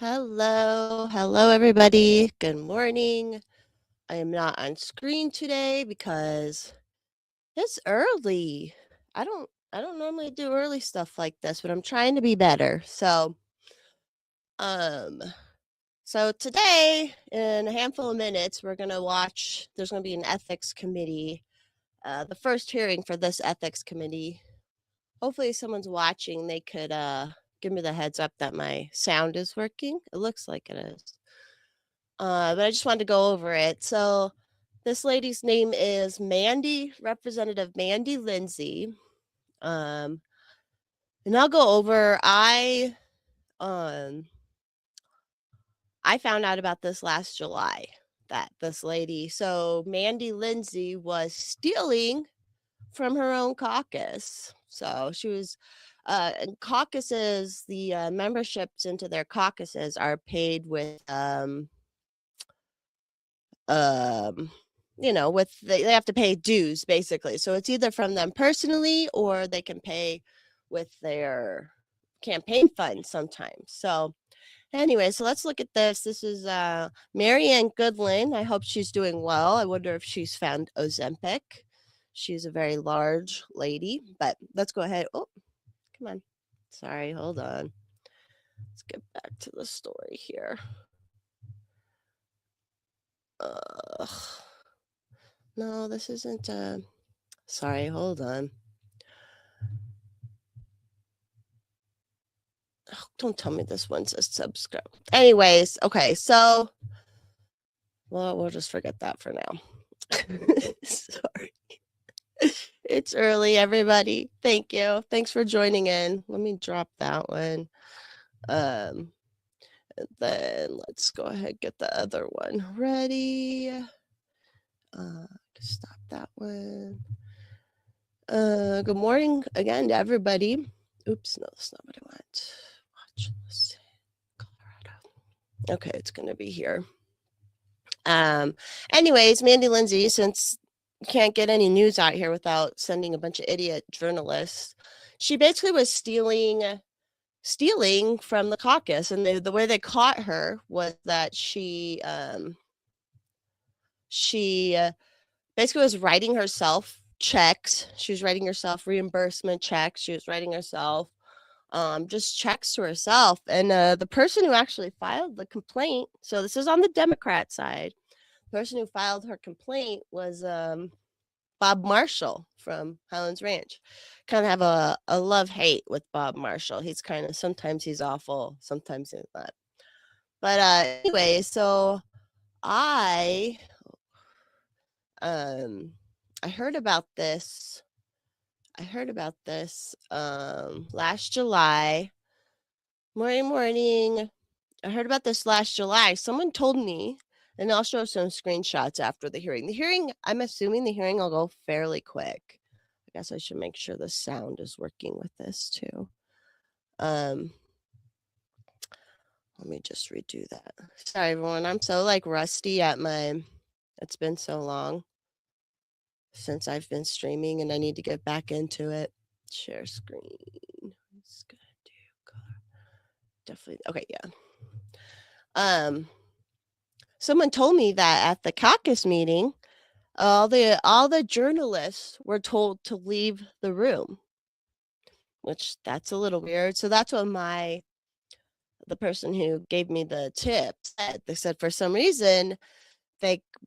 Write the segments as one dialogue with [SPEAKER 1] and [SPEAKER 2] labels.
[SPEAKER 1] Hello everybody. Good morning. I am not on screen today because it's early. I don't normally do early stuff like this, but I'm trying to be better. Um so today in a handful of minutes there's going to be an ethics committee. The first hearing for this ethics committee. Hopefully someone's watching. They could give me the heads up that my sound is working. It looks like it is. But I just wanted to go over it. So this lady's name is Representative Mandy Lindsay. And I'll go over. I found out about this last July that this lady, so Mandy Lindsay was stealing from her own caucus. So she was and caucuses, the memberships into their caucuses are paid with they have to pay dues basically. So it's either from them personally or they can pay with their campaign fund sometimes. So anyway, so let's look at this. This is Marianne Goodlin. I hope she's doing well. I wonder if she's found Ozempic. She's a very large lady, but let's go ahead. Oh, come on. Sorry, hold on. Let's get back to the story here. No, this isn't. Sorry, hold on. Oh, don't tell me this one says subscribe. Anyways, okay, so we'll just forget that for now. Sorry. It's early, everybody. Thank you. Thanks for joining in. Let me drop that one. Then let's go ahead and get the other one ready. Stop that one. Good morning again to everybody. Oops, no, that's not what I want. Watch this. Colorado. Okay, it's gonna be here. Anyways, Mandy Lindsay, since you can't get any news out here without sending a bunch of idiot journalists, she basically was stealing from the caucus, and the way they caught her was that she basically was writing herself checks. She was writing herself reimbursement checks. She was writing herself just checks to herself. And the person who actually filed the complaint, so this is on the Democrat side, the person who filed her complaint was Bob Marshall from Highlands Ranch. Kind of have a love-hate with Bob Marshall. He's kind of, sometimes he's awful, sometimes he's not. But anyway, so I heard about this. Last July. Morning. I heard about this last July. Someone told me, and I'll show some screenshots after the hearing. I'm assuming the hearing will go fairly quick. I guess I should make sure the sound is working with this too. Let me just redo that. Sorry, everyone. I'm so rusty at it's been so long since I've been streaming and I need to get back into it. Share screen. It's gonna do color. Definitely. Okay, yeah. Someone told me that at the caucus meeting, all the journalists were told to leave the room, which that's a little weird. So that's what the person who gave me the tip said. They said for some reason,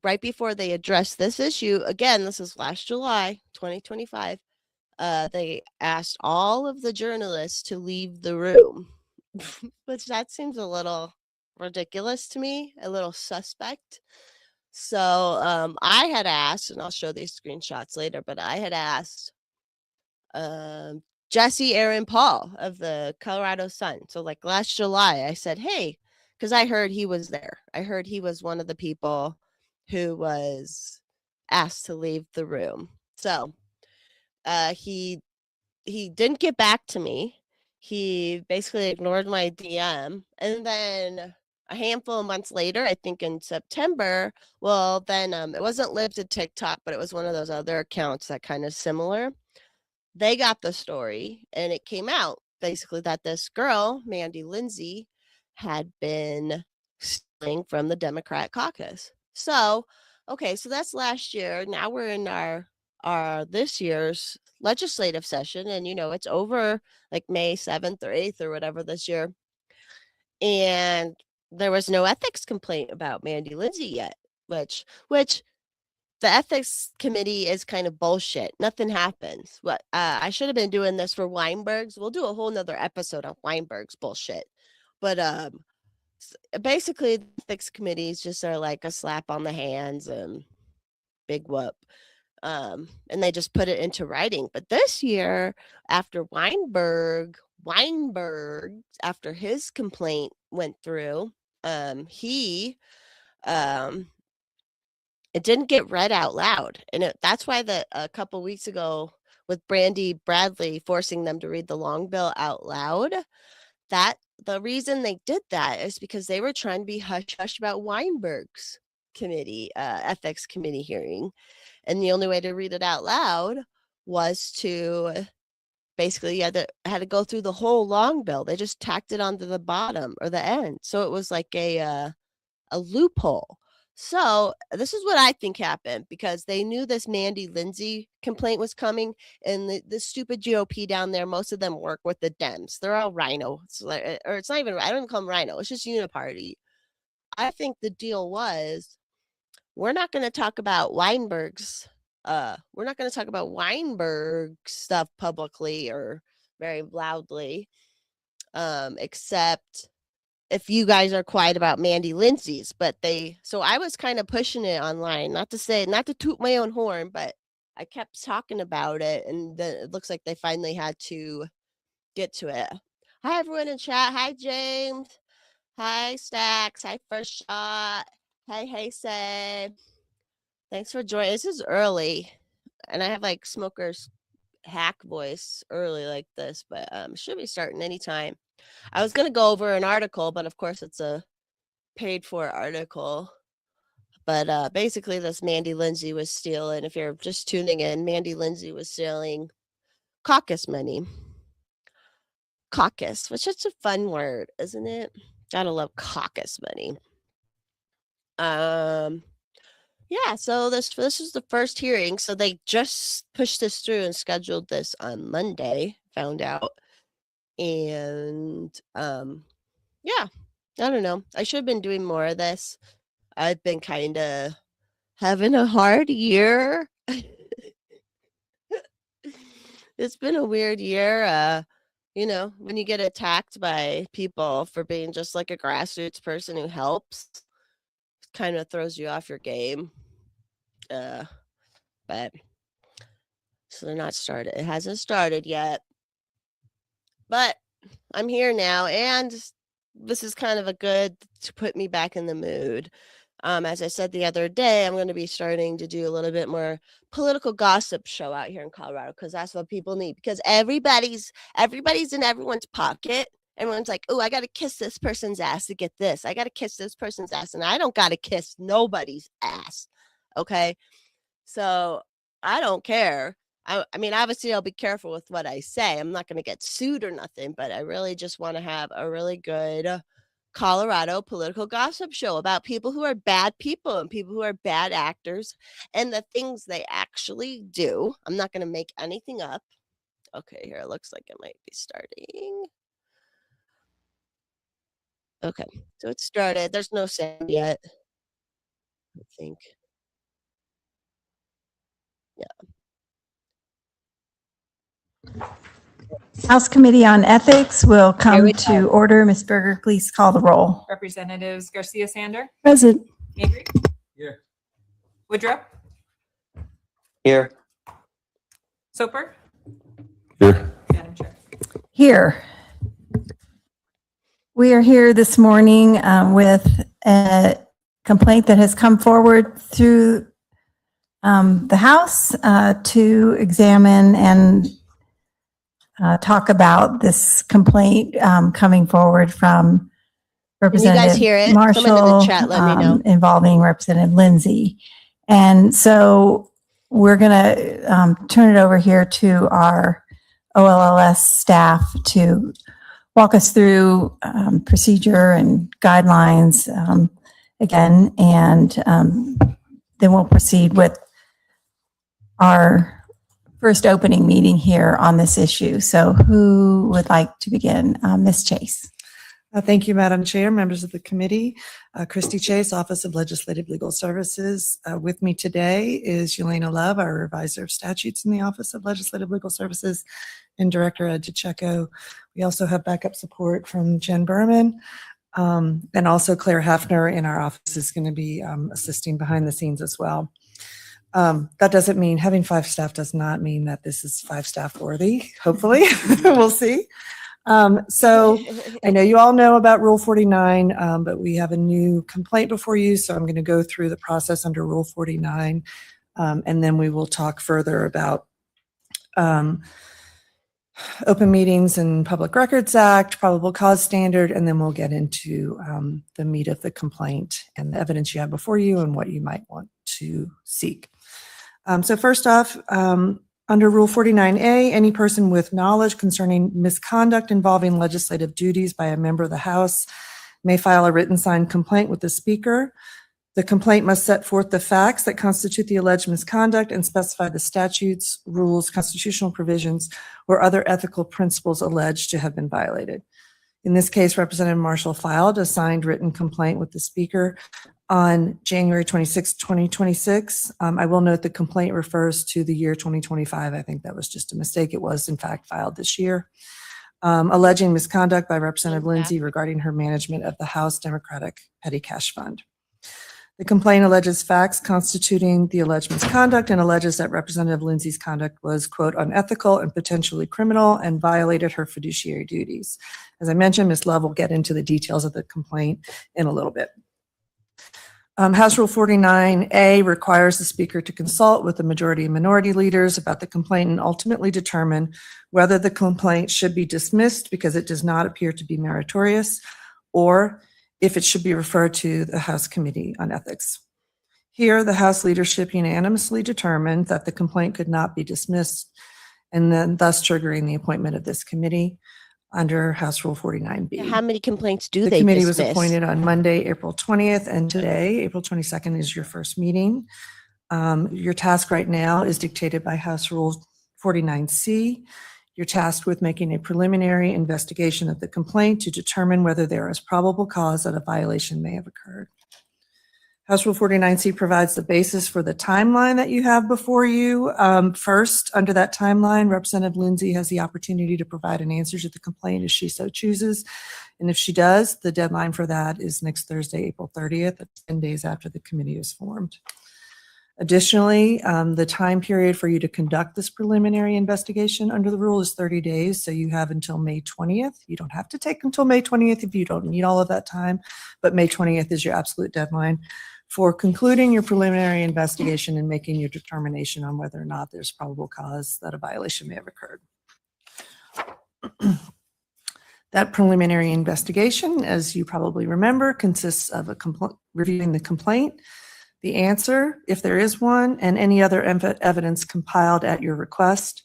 [SPEAKER 1] right before they addressed this issue, again, this is last July 2025, they asked all of the journalists to leave the room, which that seems a little ridiculous to me, a little suspect. So I had asked, and I'll show these screenshots later, but I had asked Jesse Aaron Paul of the Colorado Sun. So last July, I said, hey, because I heard he was there. I heard he was one of the people who was asked to leave the room. So he didn't get back to me. He basically ignored my DM. And then a handful of months later, I think in September, then it wasn't Live to TikTok, but it was one of those other accounts that kind of similar. They got the story, and it came out basically that this girl, Mandy Lindsay, had been stealing from the Democrat caucus. So, okay, so that's last year. Now we're in our this year's legislative session, and it's over like May 7th or 8th or whatever this year. And there was no ethics complaint about Mandy Lindsay yet, which the ethics committee is kind of bullshit. Nothing happens. What I should have been doing this for Weinberg's. We'll do a whole nother episode on Weinberg's bullshit. But basically the ethics committees just are like a slap on the hands and big whoop. And they just put it into writing. But this year, after Weinberg, after his complaint went through, he it didn't get read out loud. And that's why a couple weeks ago with Brandy Bradley forcing them to read the long bill out loud, that the reason they did that is because they were trying to be hush-hush about Weinberg's ethics committee hearing. And the only way to read it out loud was to basically you had to go through the whole long bill. They just tacked it onto the bottom or the end. So it was like a loophole. So this is what I think happened, because they knew this Mandy Lindsay complaint was coming, and the stupid GOP down there, most of them work with the Dems. They're all Rhino. Or it's not even, I don't even call them Rhino. It's just Uniparty. I think the deal was, we're not going to talk about Weinberg's stuff publicly or very loudly, except if you guys are quiet about Mandy Lindsay's. So I was kind of pushing it online, not to toot my own horn, but I kept talking about it, and then it looks like they finally had to get to it. Hi, everyone in chat. Hi, James. Hi, Stacks. Hi, First Shot. Hi, Hey Say. Thanks for joining. This is early, and I have like Smoker's hack voice early like this, but should be starting anytime. I was going to go over an article, but of course it's a paid for article. But basically this Mandy Lindsay was stealing, if you're just tuning in, Mandy Lindsay was stealing caucus money. Caucus, which is a fun word, isn't it? Gotta love caucus money. Yeah, so this is the first hearing. So they just pushed this through and scheduled this on Monday, found out. And yeah, I don't know. I should have been doing more of this. I've been kind of having a hard year. It's been a weird year. When you get attacked by people for being just like a grassroots person who helps, it kind of throws you off your game. But so they're not started. It hasn't started yet. But I'm here now, and this is kind of to put me back in the mood. As I said the other day, I'm going to be starting to do a little bit more political gossip show out here in Colorado, because that's what people need. Because everybody's in everyone's pocket. Everyone's like, oh, I got to kiss this person's ass to get this. I got to kiss this person's ass, and I don't got to kiss nobody's ass. Okay, so I don't care. I mean, obviously, I'll be careful with what I say. I'm not going to get sued or nothing, but I really just want to have a really good Colorado political gossip show about people who are bad people and people who are bad actors and the things they actually do. I'm not going to make anything up. Okay, here it looks like it might be starting. Okay, so it started. There's no sound yet, I think. Yeah.
[SPEAKER 2] House Committee on Ethics will come to order. Ms. Berger, please call the roll.
[SPEAKER 3] Representatives Garcia Sander,
[SPEAKER 1] Present.
[SPEAKER 3] Avery,
[SPEAKER 4] Here.
[SPEAKER 3] Woodruff,
[SPEAKER 4] Here.
[SPEAKER 3] Soper,
[SPEAKER 4] Here.
[SPEAKER 3] Madam Chair.
[SPEAKER 2] Here. We are here this morning with a complaint that has come forward through the House to examine and talk about this complaint coming forward from Representative Marshall, involving Representative Lindsay. And so we're going to turn it over here to our OLLS staff to walk us through procedure and guidelines again, and then we'll proceed with our first opening meeting here on this issue. So who would like to begin? Ms. Chase.
[SPEAKER 5] Thank you, Madam Chair, members of the committee. Christy Chase, Office of Legislative Legal Services. With me today is Yelena Love, our Revisor of Statutes in the Office of Legislative Legal Services, and Director Ed DeCecco. We also have backup support from Jen Berman, and also Claire Hafner in our office is going to be assisting behind the scenes as well. That doesn't mean having 5 staff does not mean that this is 5 staff worthy, hopefully. We'll see. So I know you all know about Rule 49, but we have a new complaint before you, so I'm going to go through the process under Rule 49, and then we will talk further about open meetings and Public Records Act, probable cause standard, and then we'll get into the meat of the complaint and the evidence you have before you and what you might want to seek. So first off, under Rule 49A, any person with knowledge concerning misconduct involving legislative duties by a member of the House may file a written signed complaint with the Speaker. The complaint must set forth the facts that constitute the alleged misconduct and specify the statutes, rules, constitutional provisions, or other ethical principles alleged to have been violated. In this case, Representative Marshall filed a signed written complaint with the Speaker on January 26, 2026. I will note the complaint refers to the year 2025. I think that was just a mistake. It was, in fact, filed this year, alleging misconduct by Representative Lindsay regarding her management of the House Democratic Petty Cash Fund. The complaint alleges facts constituting the alleged misconduct and alleges that Representative Lindsay's conduct was, quote, unethical and potentially criminal and violated her fiduciary duties. As I mentioned, Ms. Love will get into the details of the complaint in a little bit. House Rule 49A requires the Speaker to consult with the majority and minority leaders about the complaint and ultimately determine whether the complaint should be dismissed because it does not appear to be meritorious, or if it should be referred to the House Committee on Ethics. Here, the House leadership unanimously determined that the complaint could not be dismissed, and then thus triggering the appointment of this committee under House Rule 49B.
[SPEAKER 1] How many complaints do
[SPEAKER 5] The
[SPEAKER 1] they
[SPEAKER 5] committee
[SPEAKER 1] dismiss?
[SPEAKER 5] was appointed on Monday, April 20th, and today, April 22nd, is your first meeting. Your task right now is dictated by House Rule 49C. You're tasked with making a preliminary investigation of the complaint to determine whether there is probable cause that a violation may have occurred. House Rule 49C provides the basis for the timeline that you have before you. First, under that timeline, Representative Lindsay has the opportunity to provide an answer to the complaint if she so chooses. And if she does, the deadline for that is next Thursday, April 30th, 10 days after the committee is formed. Additionally, the time period for you to conduct this preliminary investigation under the rule is 30 days. So you have until May 20th. You don't have to take until May 20th if you don't need all of that time, but May 20th is your absolute deadline for concluding your preliminary investigation and making your determination on whether or not there's probable cause that a violation may have occurred. That preliminary investigation, as you probably remember, consists of reviewing the complaint, the answer, if there is one, and any other evidence compiled at your request.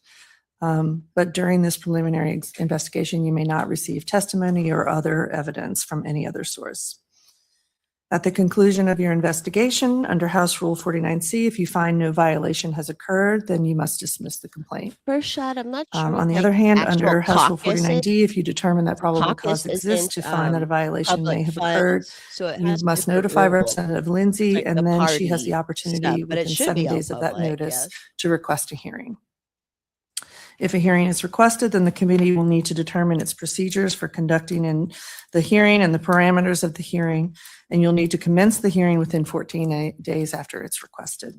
[SPEAKER 5] But during this preliminary investigation, you may not receive testimony or other evidence from any other source. At the conclusion of your investigation, under House Rule 49C, if you find no violation has occurred, then you must dismiss the complaint.
[SPEAKER 1] First shot, I'm not sure.
[SPEAKER 5] On the
[SPEAKER 1] like,
[SPEAKER 5] other hand,
[SPEAKER 1] actual
[SPEAKER 5] under House Rule
[SPEAKER 1] caucus
[SPEAKER 5] 49D, if you determine that probable
[SPEAKER 1] caucus
[SPEAKER 5] cause exists to find that a violation may
[SPEAKER 1] public
[SPEAKER 5] have occurred,
[SPEAKER 1] funds, so it
[SPEAKER 5] you
[SPEAKER 1] has
[SPEAKER 5] must
[SPEAKER 1] different
[SPEAKER 5] notify
[SPEAKER 1] rules.
[SPEAKER 5] Representative Lindsay,
[SPEAKER 1] like the
[SPEAKER 5] and then she has
[SPEAKER 1] party
[SPEAKER 5] the opportunity
[SPEAKER 1] stuff, but it
[SPEAKER 5] within
[SPEAKER 1] should
[SPEAKER 5] 7
[SPEAKER 1] be all
[SPEAKER 5] days of that
[SPEAKER 1] public,
[SPEAKER 5] notice
[SPEAKER 1] yes.
[SPEAKER 5] to request a hearing. If a hearing is requested, then the committee will need to determine its procedures for conducting the hearing and the parameters of the hearing, and you'll need to commence the hearing within 14 days after it's requested.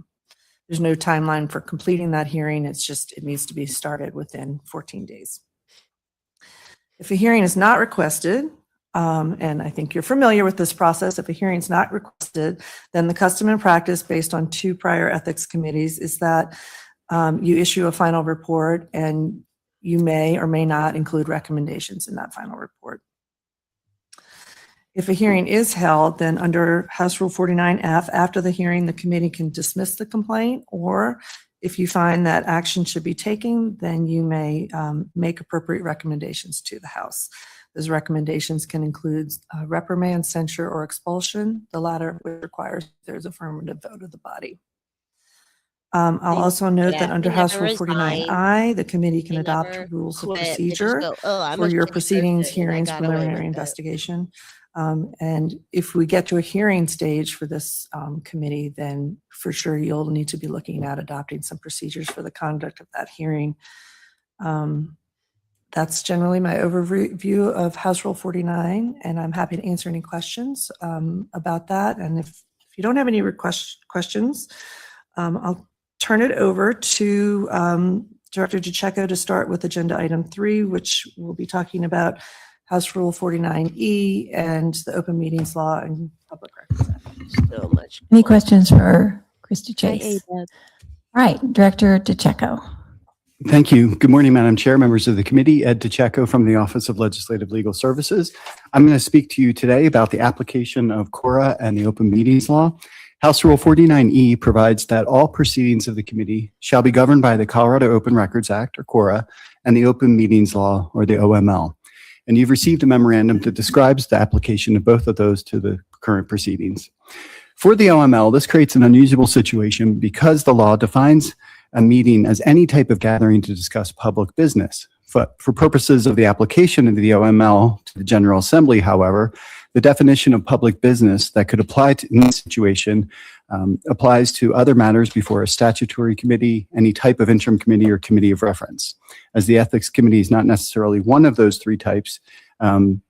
[SPEAKER 5] There's no timeline for completing that hearing. It's just, it needs to be started within 14 days. If a hearing is not requested, and I think you're familiar with this process, if a hearing is not requested, then the custom and practice based on 2 prior ethics committees is that you issue a final report, and you may or may not include recommendations in that final report. If a hearing is held, then under House Rule 49F, after the hearing, the committee can dismiss the complaint, or If you find that action should be taken, then you may make appropriate recommendations to the House. Those recommendations can include reprimand, censure, or expulsion, the latter of which requires there's affirmative vote of the body. I'll also note that under House Rule 49I, the committee can adopt rules of procedure for your proceedings, hearings, preliminary investigation. And if we get to a hearing stage for this committee, then for sure you'll need to be looking at adopting some procedures for the conduct of that hearing. That's generally my overview of House Rule 49, and I'm happy to answer any questions about that. And if you don't have any questions, I'll turn it over to Director DeCecco to start with agenda item 3, which we'll be talking about House Rule 49E and the Open Meetings Law and Public Records Act.
[SPEAKER 1] So much.
[SPEAKER 2] Any questions for Christy
[SPEAKER 1] Hi,
[SPEAKER 2] Chase?
[SPEAKER 1] Ada.
[SPEAKER 2] All right, Director DeCecco.
[SPEAKER 6] Thank you. Good morning, Madam Chair, members of the committee. Ed DeCecco from the Office of Legislative Legal Services. I'm going to speak to you today about the application of CORA and the Open Meetings Law. House Rule 49E provides that all proceedings of the committee shall be governed by the Colorado Open Records Act, or CORA, and the Open Meetings Law, or the OML. And you've received a memorandum that describes the application of both of those to the current proceedings. For the OML, this creates an unusual situation because the law defines a meeting as any type of gathering to discuss public business. For purposes of the application of the OML to the General Assembly, however, the definition of public business that could apply to in this situation applies to other matters before a statutory committee, any type of interim committee or committee of reference. As the Ethics Committee is not necessarily one of those three types,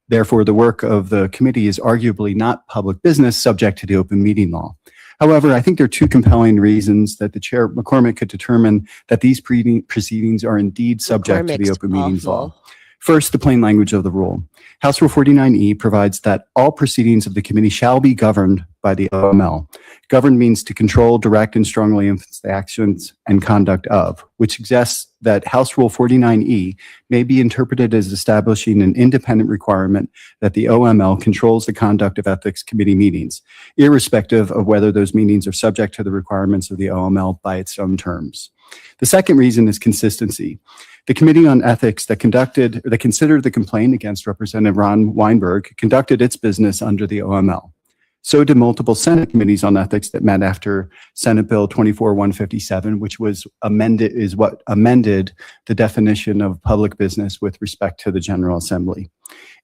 [SPEAKER 6] therefore the work of the committee is arguably not public business subject to the open meeting law. However, I think there are two compelling reasons that the Chair McCormick could determine that these proceedings are indeed subject to the Open Meetings Law. First, the plain language of the rule. House Rule 49E provides that all proceedings of the committee shall be governed by the OML. Govern means to control, direct, and strongly influence the actions and conduct of, which suggests that House Rule 49E may be interpreted as establishing an independent requirement that the OML controls the conduct of ethics committee meetings, irrespective of whether those meetings are subject to the requirements of the OML by its own terms. The second reason is consistency. The Committee on Ethics that considered the complaint against Representative Ron Weinberg conducted its business under the OML. So did multiple Senate committees on ethics that met after Senate Bill 24-157, which was amended the definition of public business with respect to the General Assembly.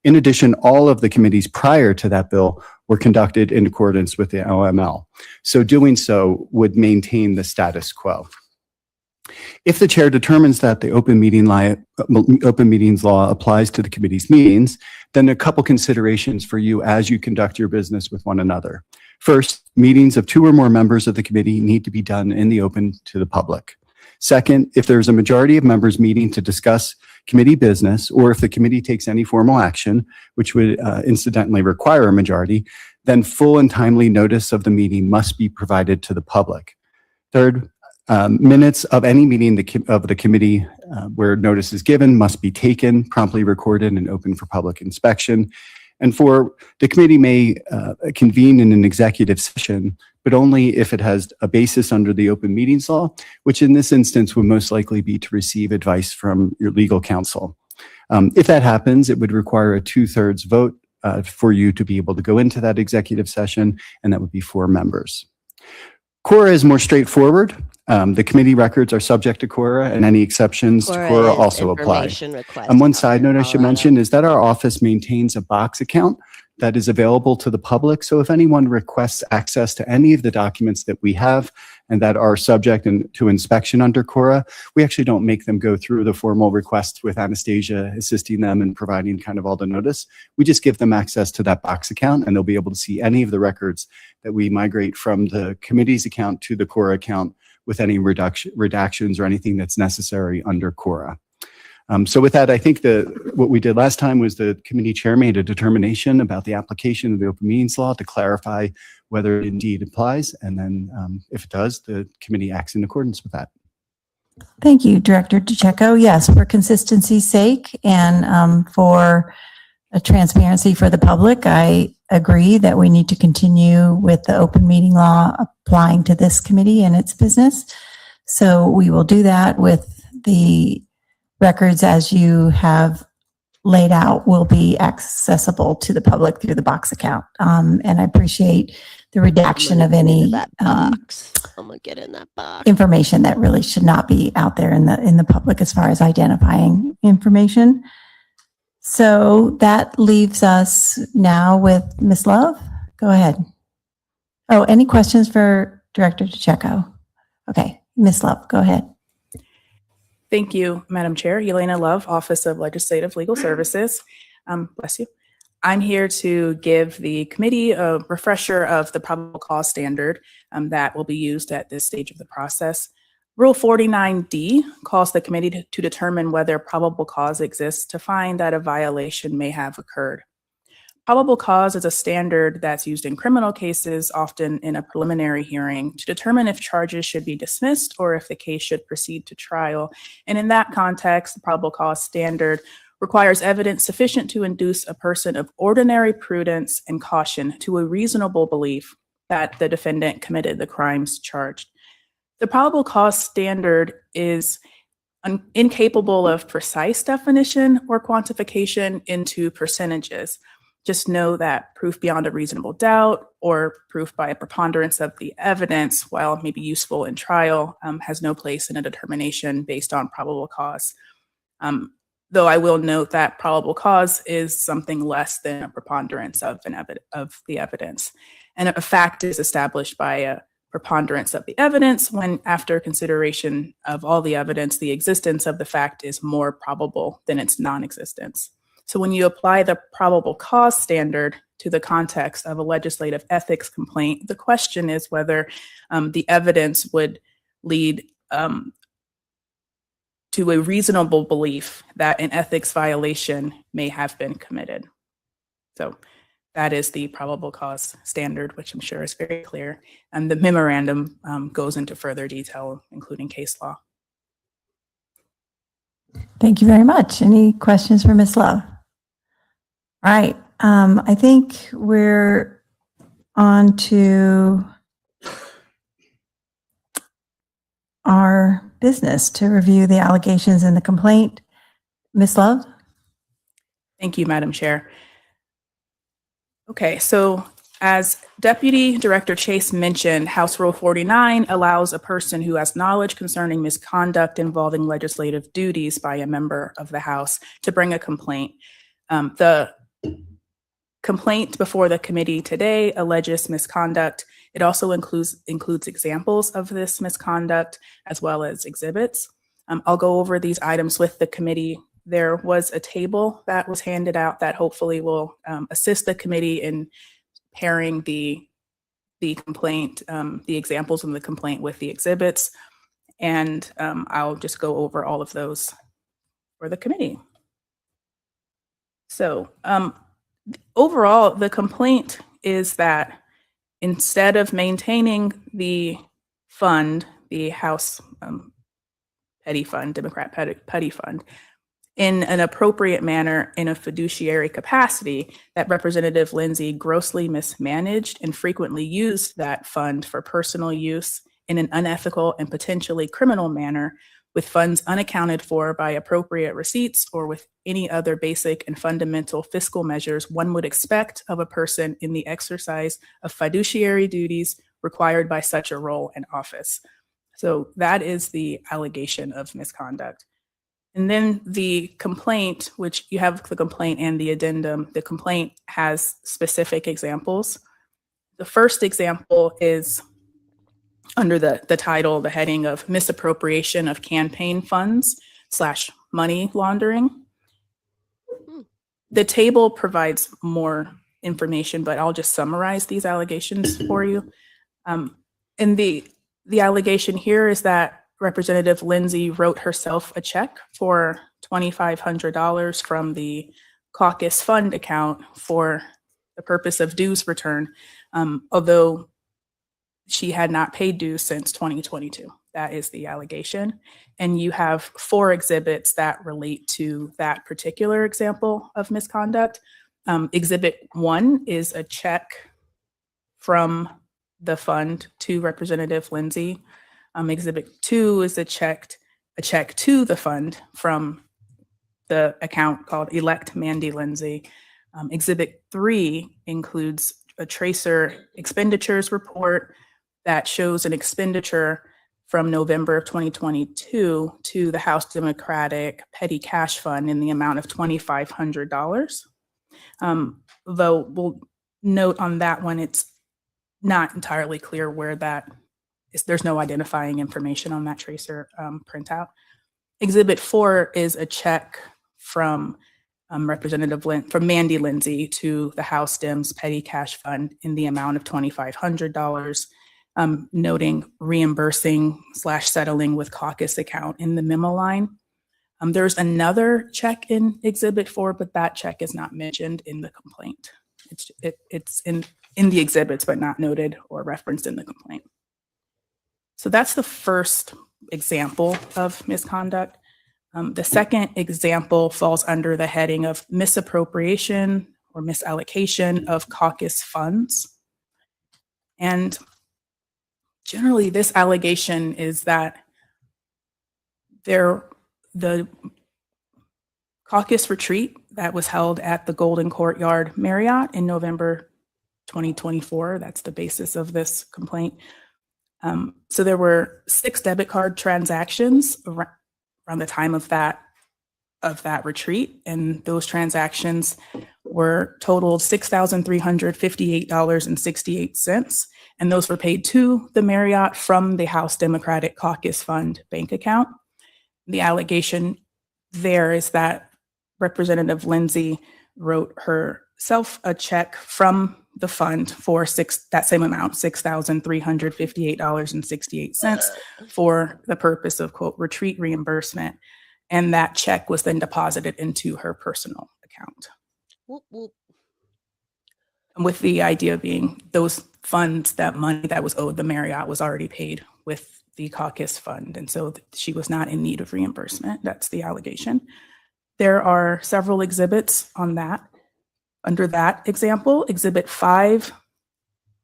[SPEAKER 6] In addition, all of the committees prior to that bill were conducted in accordance with the OML. So doing so would maintain the status quo. If the chair determines that the Open Meetings Law applies to the committee's meetings, then a couple considerations for you as you conduct your business with one another. First, meetings of 2 or more members of the committee need to be done in the open to the public. Second, if there's a majority of members meeting to discuss committee business, or if the committee takes any formal action, which would incidentally require a majority, then full and timely notice of the meeting must be provided to the public. Third, minutes of any meeting of the committee where notice is given must be taken, promptly recorded, and open for public inspection. And the committee may convene in an executive session, but only if it has a basis under the Open Meetings Law, which in this instance would most likely be to receive advice from your legal counsel. If that happens, it would require a 2/3 vote for you to be able to go into that executive session, and that would be 4 members. CORA is more straightforward. The committee records are subject to CORA, and any exceptions to CORA also apply. One side note I should mention is that our office maintains a box account that is available to the public. So if anyone requests access to any of the documents that we have and that are subject to inspection under CORA, we actually don't make them go through the formal requests with Anastasia assisting them and providing kind of all the notice. We just give them access to that box account, and they'll be able to see any of the records that we migrate from the committee's account to the CORA account with any redactions or anything that's necessary under CORA. So with that, I think what we did last time was the committee chair made a determination about the application of the Open Meetings Law to clarify whether it indeed applies. And then if it does, the committee acts in accordance with that.
[SPEAKER 2] Thank you, Director DeCecco. Yes, for consistency's sake and for a transparency for the public, I agree that we need to continue with the open meeting law applying to this committee and its business. So we will do that with the records as you have laid out will be accessible to the public through the box account. And I appreciate the redaction of any
[SPEAKER 1] that box. I'm gonna get in that box.
[SPEAKER 2] information that really should not be out there in the public as far as identifying information. So that leaves us now with Ms. Love. Go ahead. Oh, any questions for Director DeCecco? Okay, Ms. Love, go ahead.
[SPEAKER 7] Thank you, Madam Chair. Elena Love, Office of Legislative Legal Services. Bless you. I'm here to give the committee a refresher of the probable cause standard that will be used at this stage of the process. Rule 49D calls the committee to determine whether probable cause exists to find that a violation may have occurred. Probable cause is a standard that's used in criminal cases, often in a preliminary hearing, to determine if charges should be dismissed or if the case should proceed to trial. And in that context, the probable cause standard requires evidence sufficient to induce a person of ordinary prudence and caution to a reasonable belief that the defendant committed the crimes charged. The probable cause standard is incapable of precise definition or quantification into percentages. Just know that proof beyond a reasonable doubt or proof by a preponderance of the evidence, while maybe useful in trial, has no place in a determination based on probable cause. Though I will note that probable cause is something less than a preponderance of the evidence. And a fact is established by a preponderance of the evidence when, after consideration of all the evidence, the existence of the fact is more probable than its non-existence. So when you apply the probable cause standard to the context of a legislative ethics complaint, the question is whether the evidence would lead to a reasonable belief that an ethics violation may have been committed. So that is the probable cause standard, which I'm sure is very clear. And the memorandum goes into further detail, including case law.
[SPEAKER 2] Thank you very much. Any questions for Ms. Love? All right. I think we're on to our business to review the allegations in the complaint. Ms. Love?
[SPEAKER 7] Thank you, Madam Chair. Okay, so as Deputy Director Chase mentioned, House Rule 49 allows a person who has knowledge concerning misconduct involving legislative duties by a member of the House to bring a complaint. The complaint before the committee today alleges misconduct. It also includes examples of this misconduct as well as exhibits. I'll go over these items with the committee. There was a table that was handed out that hopefully will assist the committee in pairing the complaint, the examples in the complaint with the exhibits. And I'll just go over all of those for the committee. So overall, the complaint is that instead of maintaining the fund, the House petty fund, Democrat petty fund, in an appropriate manner in a fiduciary capacity, that Representative Lindsay grossly mismanaged and frequently used that fund for personal use in an unethical and potentially criminal manner, with funds unaccounted for by appropriate receipts or with any other basic and fundamental fiscal measures one would expect of a person in the exercise of fiduciary duties required by such a role and office. So that is the allegation of misconduct. And then the complaint, which you have the complaint and the addendum, the complaint has specific examples. The first example is under the title, the heading of misappropriation of campaign funds / money laundering. The table provides more information, but I'll just summarize these allegations for you. And the allegation here is that Representative Lindsay wrote herself a check for $2,500 from the caucus fund account for the purpose of dues return, although she had not paid dues since 2022. That is the allegation. And you have 4 exhibits that relate to that particular example of misconduct. Exhibit 1 is a check from the fund to Representative Lindsay Exhibit 2 is a check to the fund from the account called Elect Mandy Lindsay. Exhibit 3 includes a tracer expenditures report that shows an expenditure from November of 2022 to the House Democratic Petty Cash Fund in the amount of $2,500. Though we'll note on that one, it's not entirely clear where that is. There's no identifying information on that tracer printout. Exhibit 4 is a check from from Mandy Lindsay to the House Dems Petty Cash Fund in the amount of $2,500, noting reimbursing/settling with caucus account in the memo line. There's another check in Exhibit 4, but that check is not mentioned in the complaint. It's in the exhibits, but not noted or referenced in the complaint. So that's the first example of misconduct. The second example falls under the heading of misappropriation or misallocation of caucus funds. And generally, this allegation is that the caucus retreat that was held at the Golden Courtyard Marriott in November 2024, that's the basis of this complaint. So there were 6 debit card transactions around the time of that retreat, and those transactions were totaled $6,358.68, and those were paid to the Marriott from the House Democratic Caucus Fund bank account. The allegation there is that Representative Lindsay wrote herself a check from the fund for that same amount, $6,358.68, for the purpose of, quote, retreat reimbursement. And that check was then deposited into her personal account.
[SPEAKER 1] Whoop, whoop.
[SPEAKER 7] With the idea being those funds, that money that was owed the Marriott was already paid with the caucus fund. And so she was not in need of reimbursement. That's the allegation. There are several exhibits on that. Under that example, Exhibit 5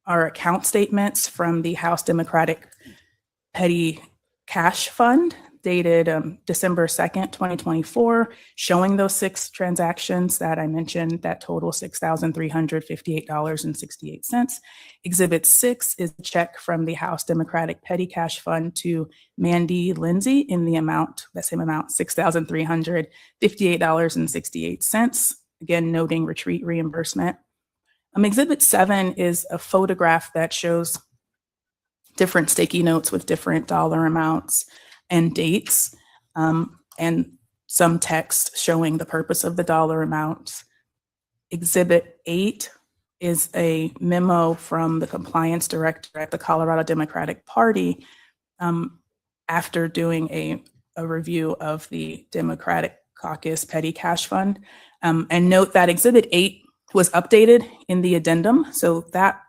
[SPEAKER 7] are account statements from the House Democratic Petty Cash Fund dated December 2nd, 2024, showing those 6 transactions that I mentioned that total $6,358.68. Exhibit 6 is a check from the House Democratic Petty Cash Fund to Mandy Lindsay in the amount, that same amount, $6,358.68. Again, noting retreat reimbursement. Exhibit 7 is a photograph that shows different sticky notes with different dollar amounts and dates, and some text showing the purpose of the dollar amounts. Exhibit 8 is a memo from the compliance director at the Colorado Democratic Party after doing a review of the Democratic Caucus Petty Cash Fund. And note that Exhibit 8 was updated in the addendum. So that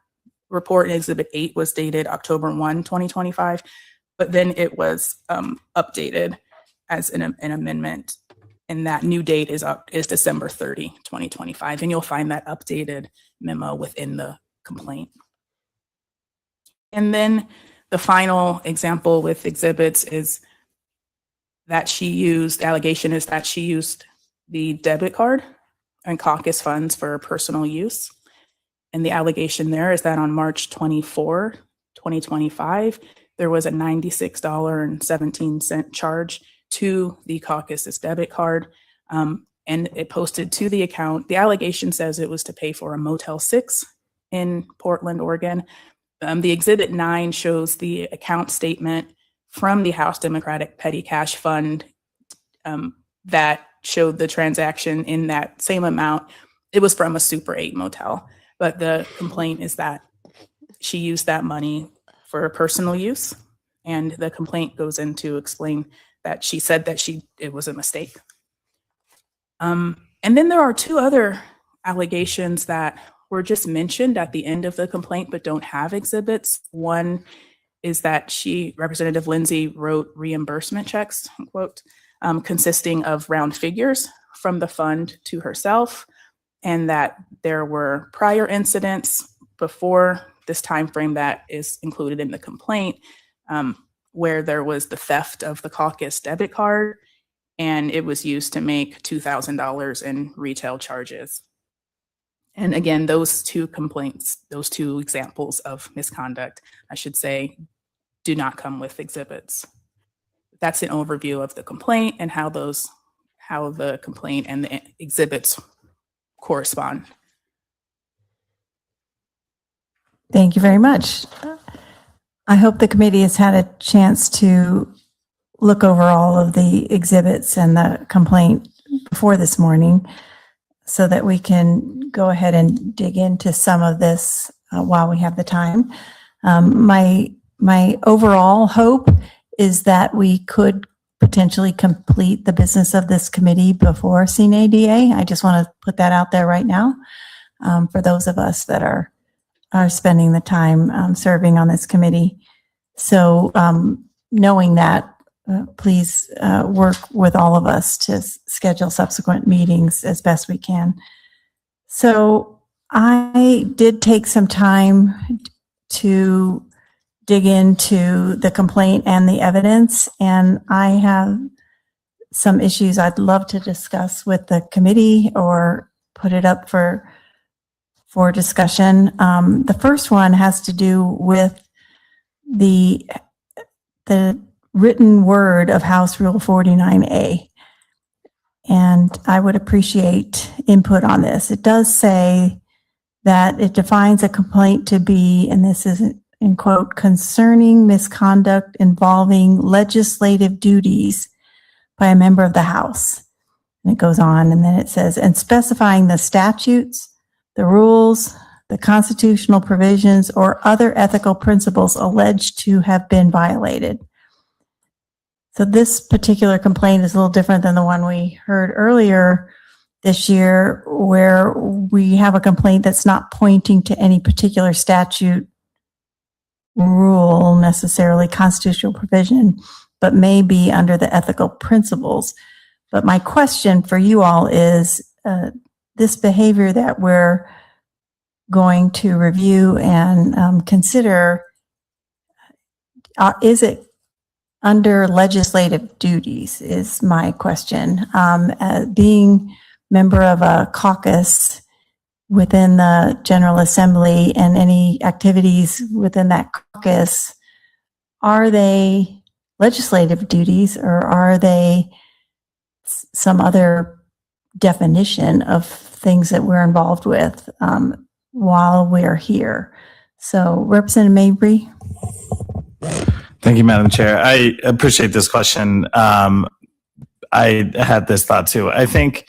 [SPEAKER 7] report in Exhibit 8 was dated October 1, 2025, but then it was updated as an amendment. And that new date is December 30, 2025. And you'll find that updated memo within the complaint. And then the final example with exhibits is that the allegation is that she used the debit card and caucus funds for personal use. And the allegation there is that on March 24, 2025, there was a $96.17 charge to the caucus's debit card. And it posted to the account. The allegation says it was to pay for a Motel 6 in Portland, Oregon. The Exhibit 9 shows the account statement from the House Democratic Petty Cash Fund that showed the transaction in that same amount. It was from a Super 8 motel, but the complaint is that she used that money for personal use, and the complaint goes in to explain that she said that it was a mistake. And then there are 2 other allegations that were just mentioned at the end of the complaint but don't have exhibits. One is that Representative Lindsay wrote reimbursement checks, unquote, consisting of round figures from the fund to herself, and that there were prior incidents before this time frame that is included in the complaint where there was the theft of the caucus debit card, and it was used to make $2,000 in retail charges. And again, those two complaints, those two examples of misconduct, I should say, do not come with exhibits. That's an overview of the complaint and how the complaint and the exhibits correspond.
[SPEAKER 2] Thank you very much. I hope the committee has had a chance to look over all of the exhibits and the complaint before this morning so that we can go ahead and dig into some of this while we have the time. My overall hope is that we could potentially complete the business of this committee before CNADA. I just want to put that out there right now for those of us that are spending the time serving on this committee. So knowing that, please work with all of us to schedule subsequent meetings as best we can. So I did take some time to dig into the complaint and the evidence, and I have some issues I'd love to discuss with the committee or put it up for discussion. The first one has to do with the written word of House Rule 49A. And I would appreciate input on this. It does say that it defines a complaint to be, and this is in quote, concerning misconduct involving legislative duties by a member of the House. And it goes on, and then it says, and specifying the statutes, the rules, the constitutional provisions, or other ethical principles alleged to have been violated. So this particular complaint is a little different than the one we heard earlier this year, where we have a complaint that's not pointing to any particular statute, rule, necessarily constitutional provision, but may be under the ethical principles. But my question for you all is, this behavior that we're going to review and consider, is it under legislative duties is my question. Being member of a caucus within the General Assembly and any activities within that caucus, are they legislative duties or are they some other definition of things that we're involved with while we're here? So Representative Mabry.
[SPEAKER 8] Thank you, Madam Chair. I appreciate this question. I had this thought too. I think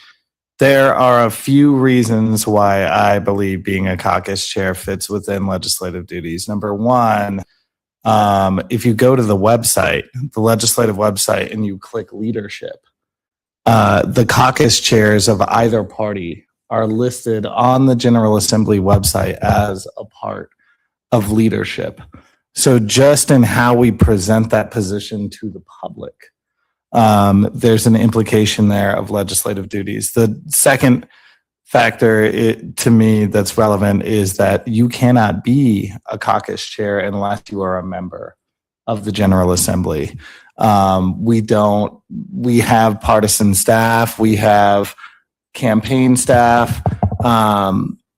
[SPEAKER 8] there are a few reasons why I believe being a caucus chair fits within legislative duties. Number one, if you go to the website, the legislative website, and you click leadership, the caucus chairs of either party are listed on the General Assembly website as a part of leadership. So just in how we present that position to the public, there's an implication there of legislative duties. The second factor to me that's relevant is that you cannot be a caucus chair unless you are a member of the General Assembly. We have partisan staff, we have campaign staff.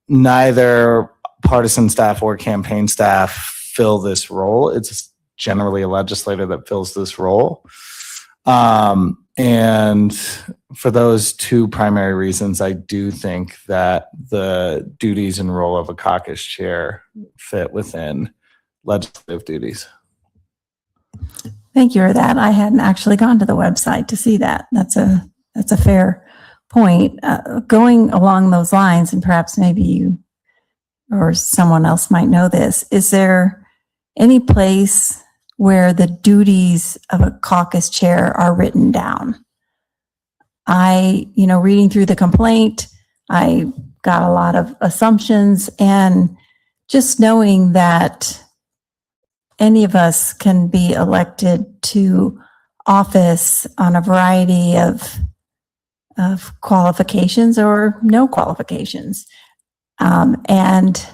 [SPEAKER 8] Neither partisan staff or campaign staff fill this role. It's generally a legislator that fills this role. And for those two primary reasons, I do think that the duties and role of a caucus chair fit within legislative duties.
[SPEAKER 2] Thank you for that. I hadn't actually gone to the website to see that. That's a fair point. Going along those lines, and perhaps maybe you or someone else might know this, is there any place where the duties of a caucus chair are written down? Reading through the complaint, I got a lot of assumptions, and just knowing that any of us can be elected to office on a variety of qualifications or no qualifications. And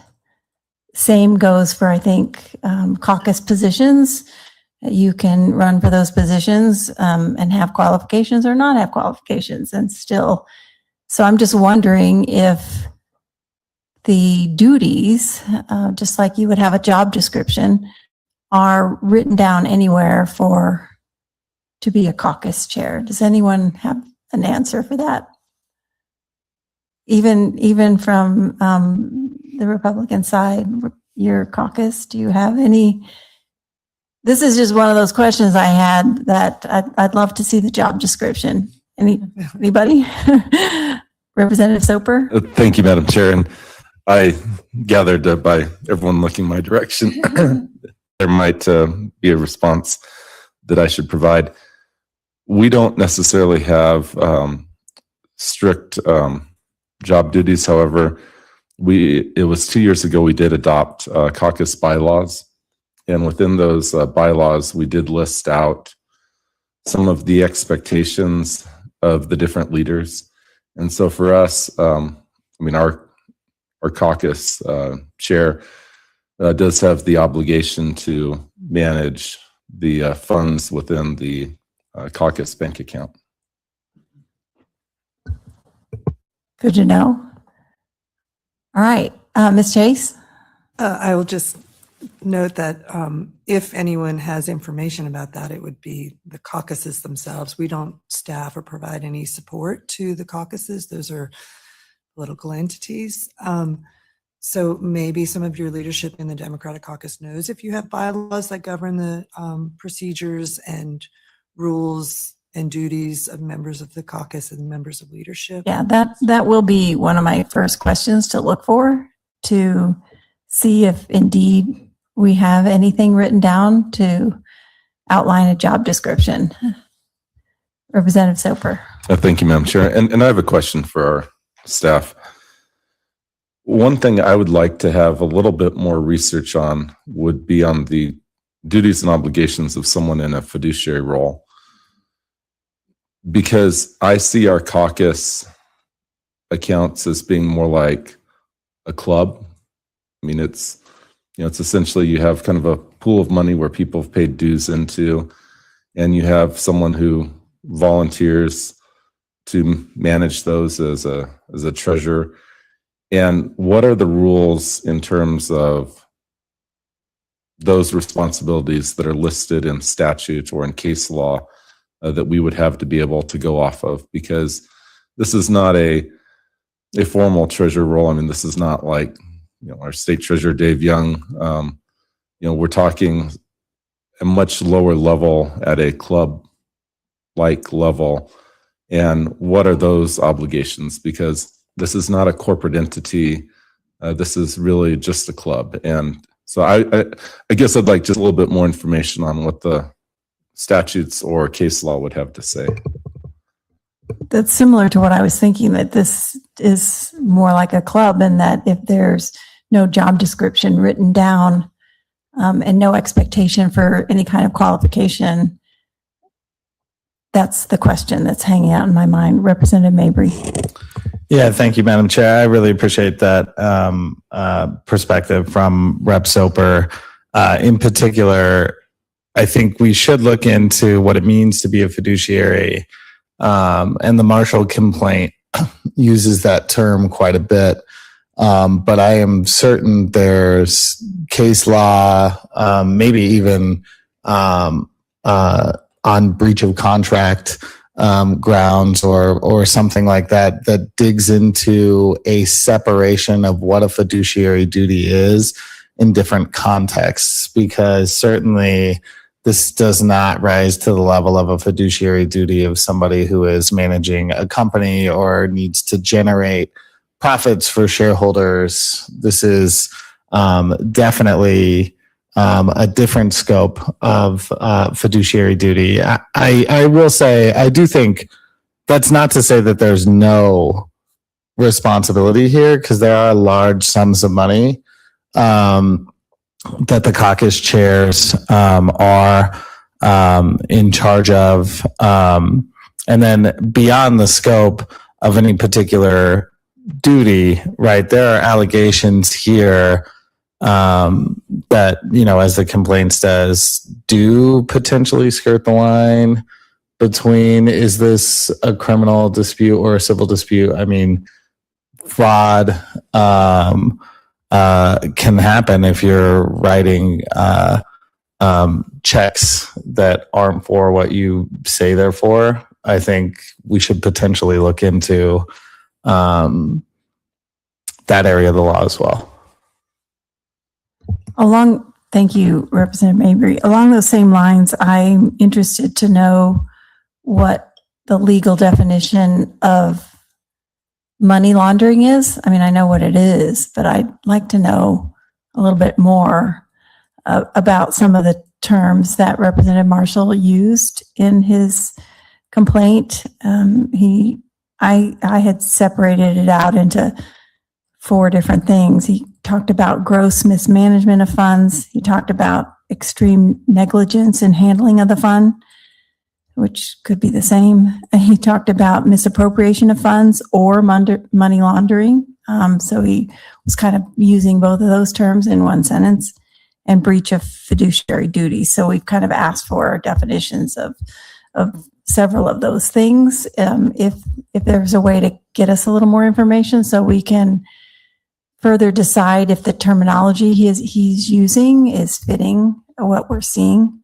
[SPEAKER 2] same goes for, I think, caucus positions. You can run for those positions and have qualifications or not have qualifications and still. So I'm just wondering if the duties, just like you would have a job description, are written down anywhere to be a caucus chair. Does anyone have an answer for that? Even from the Republican side, your caucus, do you have any? This is just one of those questions I had that I'd love to see the job description. Anybody? Representative Soper?
[SPEAKER 9] Thank you, Madam Chair. And I gathered by everyone looking my direction, there might be a response that I should provide. We don't necessarily have strict job duties. However, it was 2 years ago we did adopt caucus bylaws. And within those bylaws, we did list out some of the expectations of the different leaders. And so for us, our caucus chair does have the obligation to manage the funds within the caucus bank account.
[SPEAKER 2] Good to know. All right, Ms. Chase?
[SPEAKER 5] I will just note that if anyone has information about that, it would be the caucuses themselves. We don't staff or provide any support to the caucuses. Those are political entities. So maybe some of your leadership in the Democratic caucus knows if you have bylaws that govern the procedures and rules and duties of members of the caucus and members of leadership.
[SPEAKER 2] Yeah, that will be one of my first questions to look for, to see if indeed we have anything written down to outline a job description. Representative Soper.
[SPEAKER 9] Thank you, Madam Chair. And I have a question for our staff. One thing I would like to have a little bit more research on would be on the duties and obligations of someone in a fiduciary role. Because I see our caucus accounts as being more like a club. I mean, it's essentially you have kind of a pool of money where people have paid dues into, and you have someone who volunteers to manage those as a treasurer. And what are the rules in terms of those responsibilities that are listed in statute or in case law that we would have to be able to go off of? Because this is not a formal treasurer role. I mean, this is not like our state treasurer, Dave Young. We're talking a much lower level at a club-like level. And what are those obligations? Because this is not a corporate entity. This is really just a club. And so I guess I'd like just a little bit more information on what the statutes or case law would have to say.
[SPEAKER 2] That's similar to what I was thinking, that this is more like a club, and that if there's no job description written down and no expectation for any kind of qualification, that's the question that's hanging out in my mind. Representative Mabry.
[SPEAKER 8] Yeah, thank you, Madam Chair. I really appreciate that perspective from Rep. Soper. In particular, I think we should look into what it means to be a fiduciary. And the Marshall complaint uses that term quite a bit. But I am certain there's case law, maybe even on breach of contract grounds or something like that, that digs into a separation of what a fiduciary duty is in different contexts, because certainly this does not rise to the level of a fiduciary duty of somebody who is managing a company or needs to generate profits for shareholders. This is definitely a different scope of fiduciary duty. I will say, I do think that's not to say that there's no responsibility here, because there are large sums of money that the caucus chairs are in charge of. And then beyond the scope of any particular duty, right, there are allegations here that, as the complaint says, do potentially skirt the line between, is this a criminal dispute or a civil dispute? I mean, fraud can happen if you're writing checks that aren't for what you say they're for. I think we should potentially look into that area of the law as well.
[SPEAKER 2] Thank you, Representative Mabry. Along those same lines, I'm interested to know what the legal definition of money laundering is. I mean, I know what it is, but I'd like to know a little bit more about some of the terms that Representative Marshall used in his complaint. I had separated it out into 4 different things. He talked about gross mismanagement of funds. He talked about extreme negligence in handling of the fund, which could be the same. He talked about misappropriation of funds or money laundering. So he was kind of using both of those terms in one sentence, and breach of fiduciary duty. So we've kind of asked for definitions of several of those things. If there's a way to get us a little more information so we can further decide if the terminology he's using is fitting what we're seeing.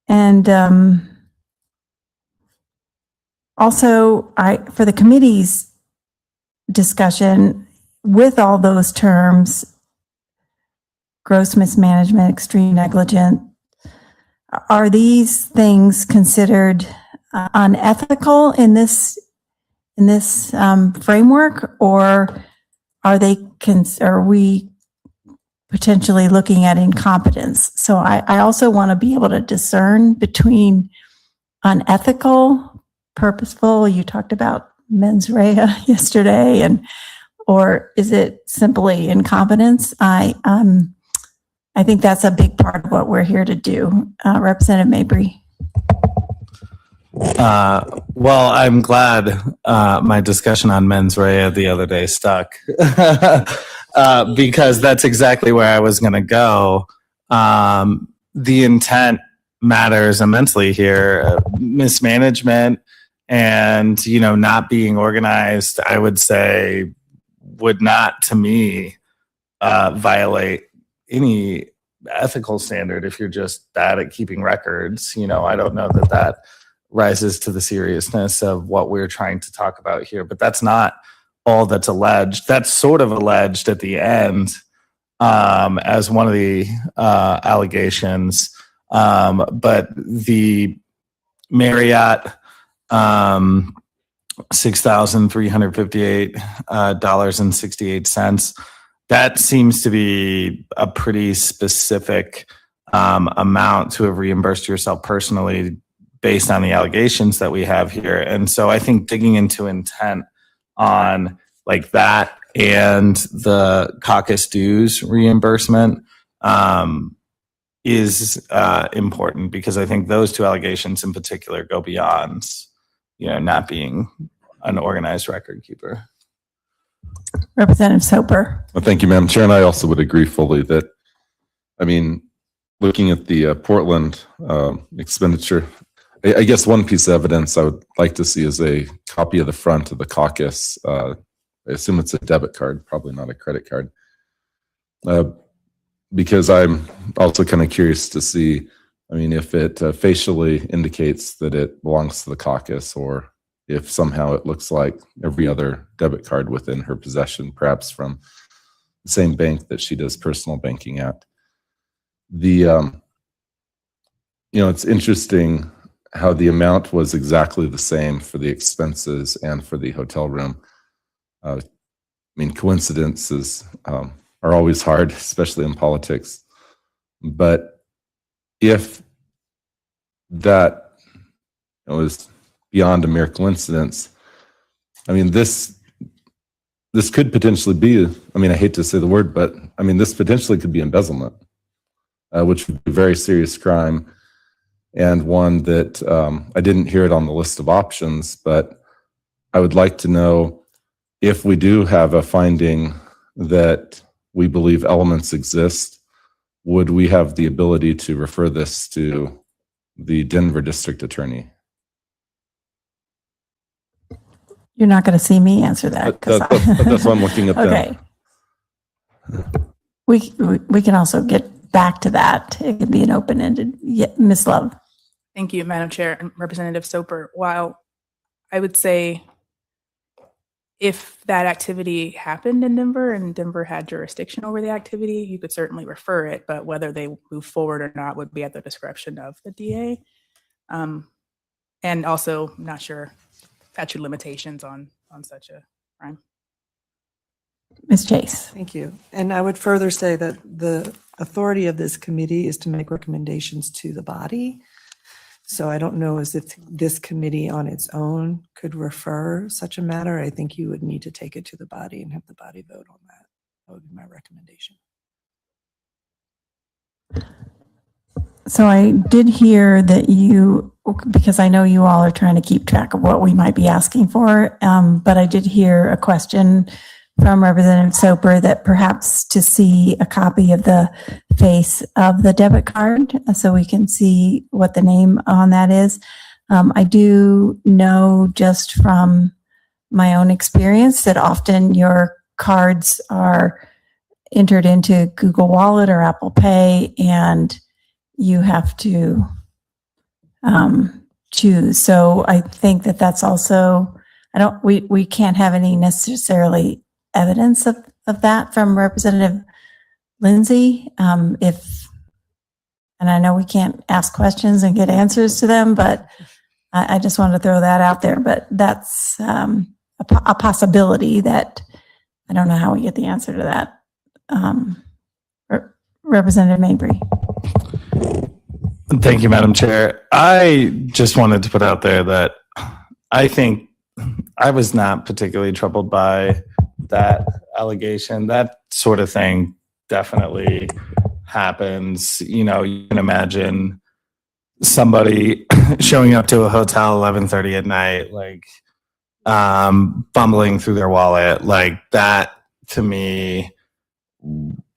[SPEAKER 2] And also, for the committee's discussion, with all those terms, gross mismanagement, extreme negligence, are these things considered unethical in this framework, or are we potentially looking at incompetence? So I also want to be able to discern between unethical, purposeful. You talked about mens rea yesterday, or is it simply incompetence? I think that's a big part of what we're here to do. Representative Mabry.
[SPEAKER 8] Well, I'm glad my discussion on mens rea the other day stuck because that's exactly where I was going to go. The intent matters immensely here. Mismanagement and, not being organized, I would say, would not, to me, violate any ethical standard if you're just bad at keeping records. I don't know that rises to the seriousness of what we're trying to talk about here, but that's not all that's alleged. That's sort of alleged at the end as one of the allegations. But the Marriott $6,358.68, that seems to be a pretty specific amount to have reimbursed yourself personally based on the allegations that we have here. And so I think digging into intent on like that and the caucus dues reimbursement is important, because I think those 2 allegations in particular go beyond, not being an organized record keeper.
[SPEAKER 2] Representative Soper.
[SPEAKER 9] Well, thank you, Madam Chair. And I also would agree fully that, looking at the Portland expenditure, I guess one piece of evidence I would like to see is a copy of the front of the caucus. I assume it's a debit card, probably not a credit card. Because I'm also kind of curious to see, if it facially indicates that it belongs to the caucus, or if somehow it looks like every other debit card within her possession, perhaps from the same bank that she does personal banking at. It's interesting how the amount was exactly the same for the expenses and for the hotel room. Coincidences are always hard, especially in politics. But if that was beyond a mere coincidence, this could potentially be, I hate to say the word, but this potentially could be embezzlement, which would be a very serious crime, and one that I didn't hear it on the list of options, but I would like to know if we do have a finding that we believe elements exist, would we have the ability to refer this to the Denver district attorney?
[SPEAKER 2] You're not going to see me answer that.
[SPEAKER 9] That's why I'm looking at them.
[SPEAKER 2] Okay. We can also get back to that. It could be an open-ended. Yeah, Ms. Love.
[SPEAKER 7] Thank you, Madam Chair and Representative Soper. While I would say if that activity happened in Denver and Denver had jurisdiction over the activity, you could certainly refer it, but whether they move forward or not would be at the discretion of the DA. And also, not sure statute limitations on such a crime.
[SPEAKER 2] Ms. Chase.
[SPEAKER 5] Thank you. And I would further say that the authority of this committee is to make recommendations to the body. So I don't know as if this committee on its own could refer such a matter. I think you would need to take it to the body and have the body vote on that. That would be my recommendation.
[SPEAKER 2] So I did hear that because I know you all are trying to keep track of what we might be asking for, but I did hear a question from Representative Soper that perhaps to see a copy of the face of the debit card so we can see what the name on that is. I do know just from my own experience that often your cards are entered into Google Wallet or Apple Pay, and you have to choose. So I think that that's also, we can't have any necessarily evidence of that from Representative Lindsay. And I know we can't ask questions and get answers to them, but I just wanted to throw that out there. But that's a possibility that I don't know how we get the answer to that. Representative Mabry.
[SPEAKER 8] Thank you, Madam Chair. I just wanted to put out there that I think I was not particularly troubled by that allegation. That sort of thing definitely happens. You know, you can imagine somebody showing up to a hotel 11:30 at night, like fumbling through their wallet. Like that to me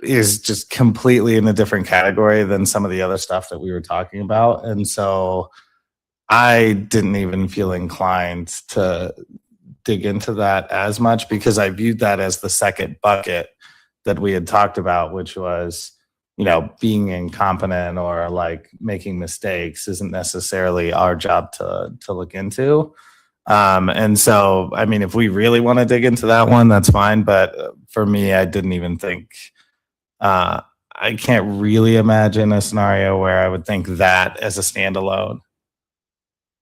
[SPEAKER 8] is just completely in a different category than some of the other stuff that we were talking about. And so I didn't even feel inclined to dig into that as much because I viewed that as the second bucket that we had talked about, which was, you know, being incompetent or like making mistakes isn't necessarily our job to look into. And so, I mean, if we really want to dig into that one, that's fine. But for me, I didn't even think, I can't really imagine a scenario where I would think that as a standalone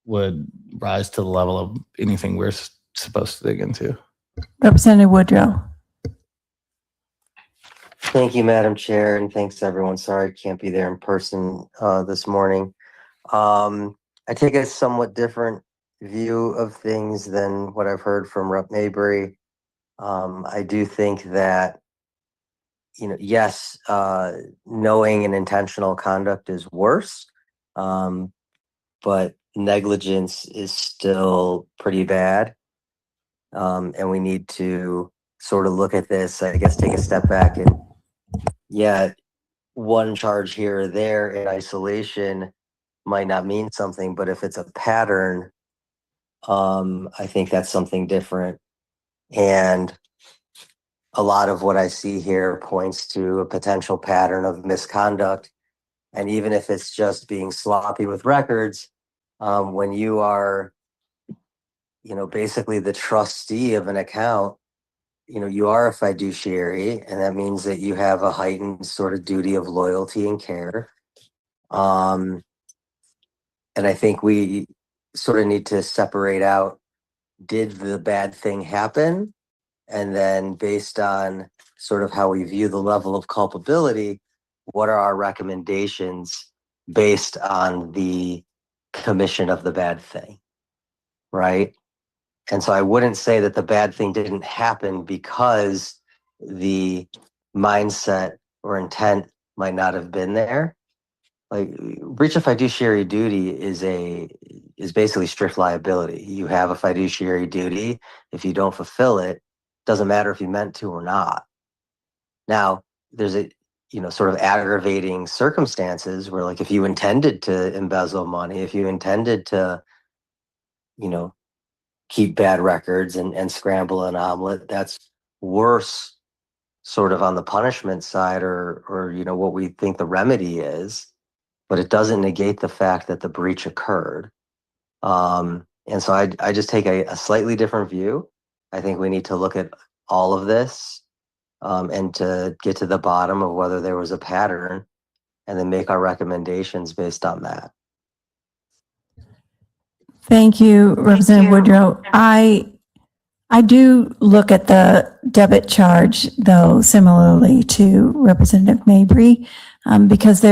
[SPEAKER 8] would rise to the level of anything we're supposed to dig into.
[SPEAKER 2] Representative Woodrow.
[SPEAKER 4] Thank you, Madam Chair, and thanks everyone. Sorry I can't be there in person this morning. I take a somewhat different view of things than what I've heard from Rep. Mabry. I do think that, you know, yes, knowing and intentional conduct is worse, but negligence is still pretty bad. And we need to sort of look at this, I guess, take a step back and, yeah, one charge here or there in isolation might not mean something, but if it's a pattern, I think that's something different. And a lot of what I see here points to a potential pattern of misconduct. And even if it's just being sloppy with records, when you are, you know, basically the trustee of an account, you know, you are a fiduciary, and that means that you have a heightened sort of duty of loyalty and care. And I think we sort of need to separate out, did the bad thing happen? And then based on sort of how we view the level of culpability, what are our recommendations based on the commission of the bad thing, right? And so I wouldn't say that the bad thing didn't happen because the mindset or intent might not have been there. Like, breach of fiduciary duty is basically strict liability. You have a fiduciary duty. If you don't fulfill it, doesn't matter if you meant to or not. Now, there's a, sort of aggravating circumstances where, like, if you intended to embezzle money, if you intended to, keep bad records and scramble an omelet, that's worse sort of on the punishment side, or what we think the remedy is, but it doesn't negate the fact that the breach occurred. And so I just take a slightly different view. I think we need to look at all of this, and to get to the bottom of whether there was a pattern, and then make our recommendations based on that.
[SPEAKER 2] Thank you, Representative Woodrow. I do look at the debit charge, though, similarly to Representative Mabry, because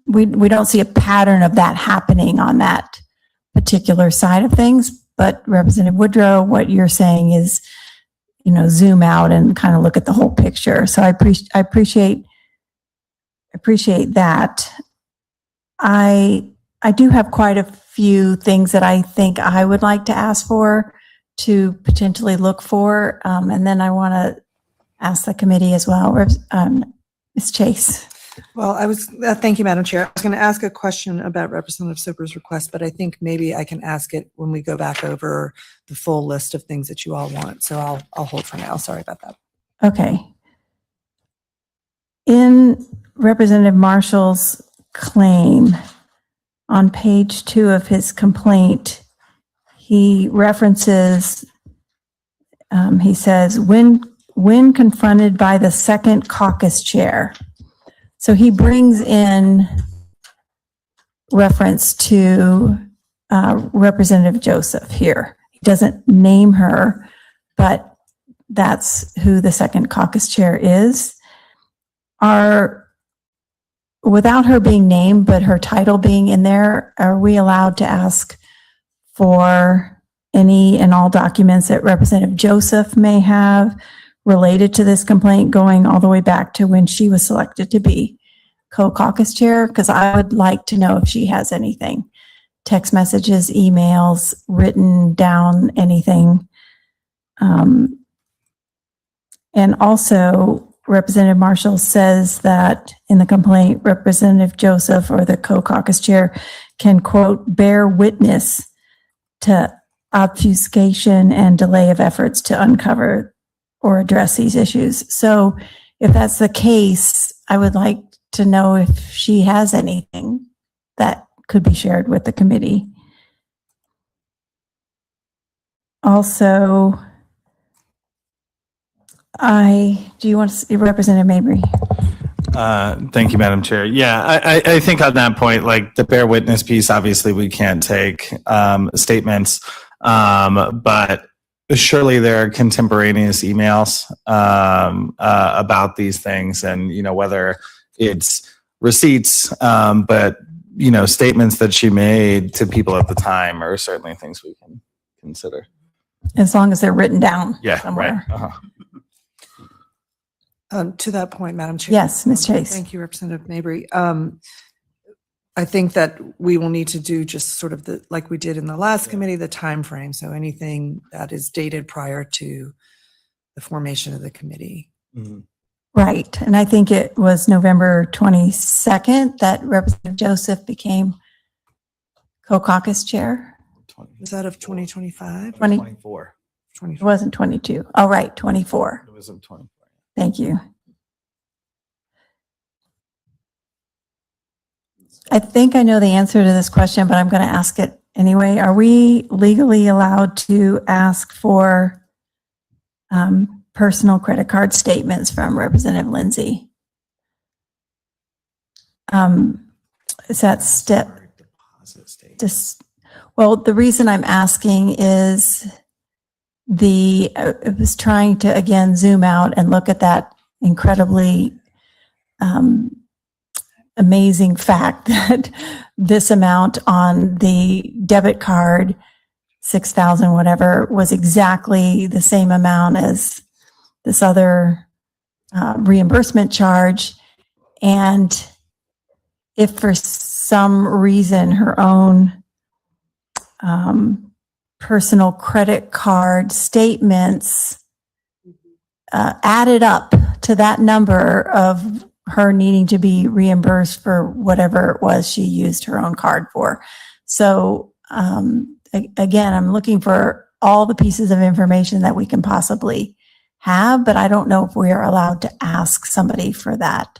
[SPEAKER 2] we don't see a pattern of that happening on that particular side of things. But Representative Woodrow, what you're saying is, zoom out and kind of look at the whole picture. So I appreciate that. I do have quite a few things that I think I would like to ask for, to potentially look for, and then I want to ask the committee as well. Ms. Chase.
[SPEAKER 5] Well, thank you, Madam Chair. I was going to ask a question about Representative Soper's request, but I think maybe I can ask it when we go back over the full list of things that you all want. So I'll hold for now. Sorry about that.
[SPEAKER 2] Okay. In Representative Marshall's claim, on page 2 of his complaint, he references, he says, when confronted by the second caucus chair. So he brings in reference to Representative Joseph here. He doesn't name her, but that's who the second caucus chair is. Without her being named, but her title being in there, are we allowed to ask for any and all documents that Representative Joseph may have related to this complaint, going all the way back to when she was selected to be co-caucus chair? Because I would like to know if she has anything. Text messages, emails, written down, anything. And also, Representative Marshall says that in the complaint, Representative Joseph, or the co-caucus chair, can, quote, bear witness to obfuscation and delay of efforts to uncover or address these issues. So if that's the case, I would like to know if she has anything that could be shared with the committee. Also, do you want to see Representative Mabry?
[SPEAKER 8] Thank you, Madam Chair. Yeah, I think on that point, like the bear witness piece, obviously we can't take statements, but surely there are contemporaneous emails about these things, and whether it's receipts, but statements that she made to people at the time are certainly things we can consider.
[SPEAKER 2] As long as they're written down somewhere.
[SPEAKER 8] Right.
[SPEAKER 5] To that point, Madam Chair.
[SPEAKER 2] Yes, Ms. Chase.
[SPEAKER 5] Thank you, Representative Mabry. I think that we will need to do just sort of like we did in the last committee, the time frame. So anything that is dated prior to the formation of the committee.
[SPEAKER 8] Mm-hmm.
[SPEAKER 2] Right. And I think it was November 22nd that Representative Joseph became co-caucus chair.
[SPEAKER 5] Was that of 2025?
[SPEAKER 8] 24.
[SPEAKER 2] It wasn't 22. Oh, right. 24.
[SPEAKER 8] It was of 24.
[SPEAKER 2] Thank you. I think I know the answer to this question, but I'm going to ask it anyway. Are we legally allowed to ask for personal credit card statements from Representative Lindsay? Is that step? Well, the reason I'm asking is I was trying to, again, zoom out and look at that incredibly amazing fact that this amount on the debit card, 6,000 whatever, was exactly the same amount as this other reimbursement charge. And if for some reason her own personal credit card statements added up to that number of her needing to be reimbursed for whatever it was she used her own card for. So again, I'm looking for all the pieces of information that we can possibly have, but I don't know if we are allowed to ask somebody for that.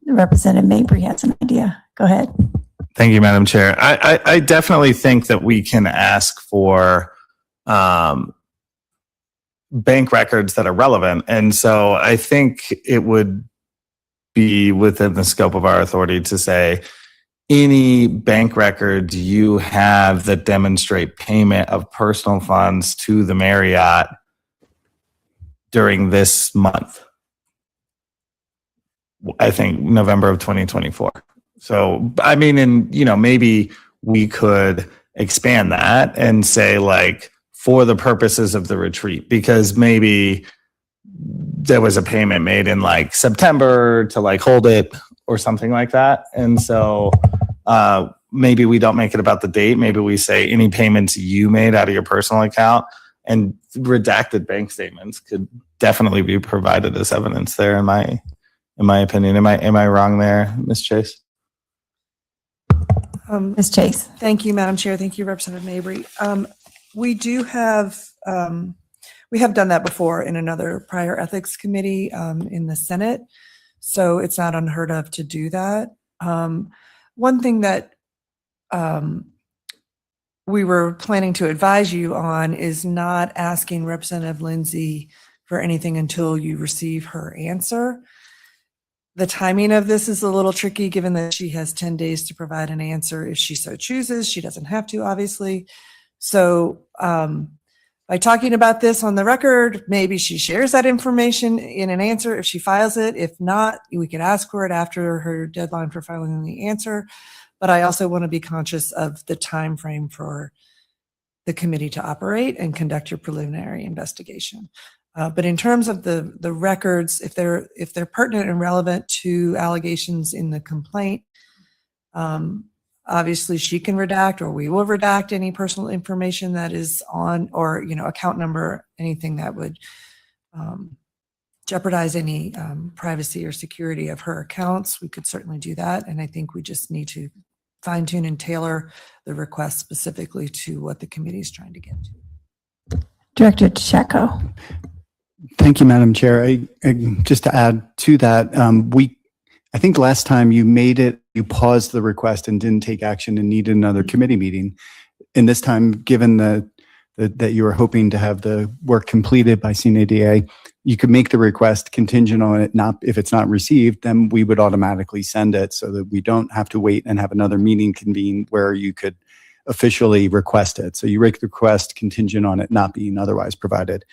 [SPEAKER 2] Representative Mabry has an idea. Go ahead.
[SPEAKER 8] Thank you, Madam Chair. I definitely think that we can ask for bank records that are relevant. And so I think it would be within the scope of our authority to say any bank records you have that demonstrate payment of personal funds to the Marriott during this month. I think November of 2024. So, I mean, and, you know, maybe we could expand that and say, like, for the purposes of the retreat, because maybe there was a payment made in like September to like hold it or something like that. And so maybe we don't make it about the date. Maybe we say any payments you made out of your personal account, and redacted bank statements could definitely be provided as evidence there, in my opinion. Am I wrong there, Ms. Chase?
[SPEAKER 2] Ms. Chase.
[SPEAKER 5] Thank you, Madam Chair. Thank you, Representative Mabry. We do have, we have done that before in another prior ethics committee in the Senate. So it's not unheard of to do that. One thing that we were planning to advise you on is not asking Representative Lindsay for anything until you receive her answer. The timing of this is a little tricky, given that she has 10 days to provide an answer if she so chooses. She doesn't have to, obviously. So by talking about this on the record, maybe she shares that information in an answer if she files it. If not, we could ask for it after her deadline for filing the answer. But I also want to be conscious of the time frame for the committee to operate and conduct your preliminary investigation. But in terms of the records, if they're pertinent and relevant to allegations in the complaint, obviously she can redact, or we will redact any personal information that is on, or, you know, account number, anything that would jeopardize any privacy or security of her accounts. We could certainly do that. And I think we just need to fine tune and tailor the request specifically to what the committee is trying to get to.
[SPEAKER 2] Director DeCecco.
[SPEAKER 6] Thank you, Madam Chair. Just to add to that, I think last time you paused the request and didn't take action and needed another committee meeting. And this time, given that you were hoping to have the work completed by CNADA, you could make the request contingent on it. If it's not received, then we would automatically send it, so that we don't have to wait and have another meeting convened where you could officially request it. So you make the request contingent on it not being otherwise provided.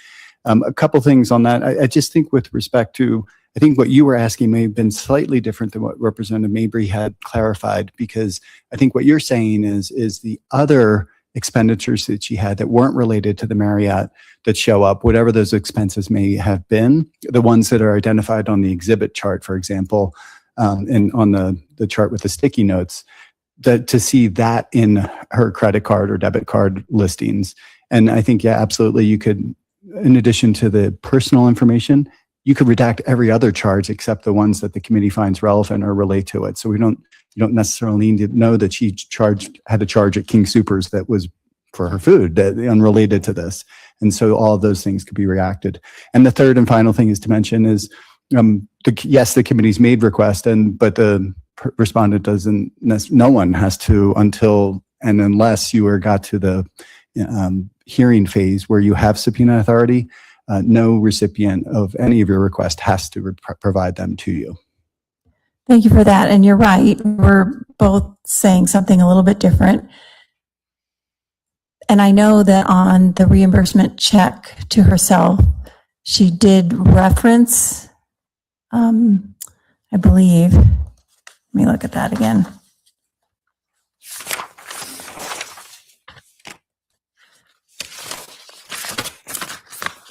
[SPEAKER 6] A couple things on that. I just think with respect to, I think what you were asking may have been slightly different than what Representative Mabry had clarified, because I think what you're saying is the other expenditures that she had that weren't related to the Marriott that show up, whatever those expenses may have been, the ones that are identified on the exhibit chart, for example, and on the chart with the sticky notes, to see that in her credit card or debit card listings. And I think, yeah, absolutely, you could, in addition to the personal information, you could redact every other charge except the ones that the committee finds relevant or relate to it. So you don't necessarily need to know that she had a charge at King Soopers that was for her food, that unrelated to this. And so all of those things could be reacted. And the third and final thing is to mention is, yes, the committee's made request, but the respondent doesn't, no one has to until and unless you got to the hearing phase where you have subpoena authority, no recipient of any of your requests has to provide them to you.
[SPEAKER 2] Thank you for that. And you're right. We're both saying something a little bit different. And I know that on the reimbursement check to herself, she did reference, I believe, let me look at that again.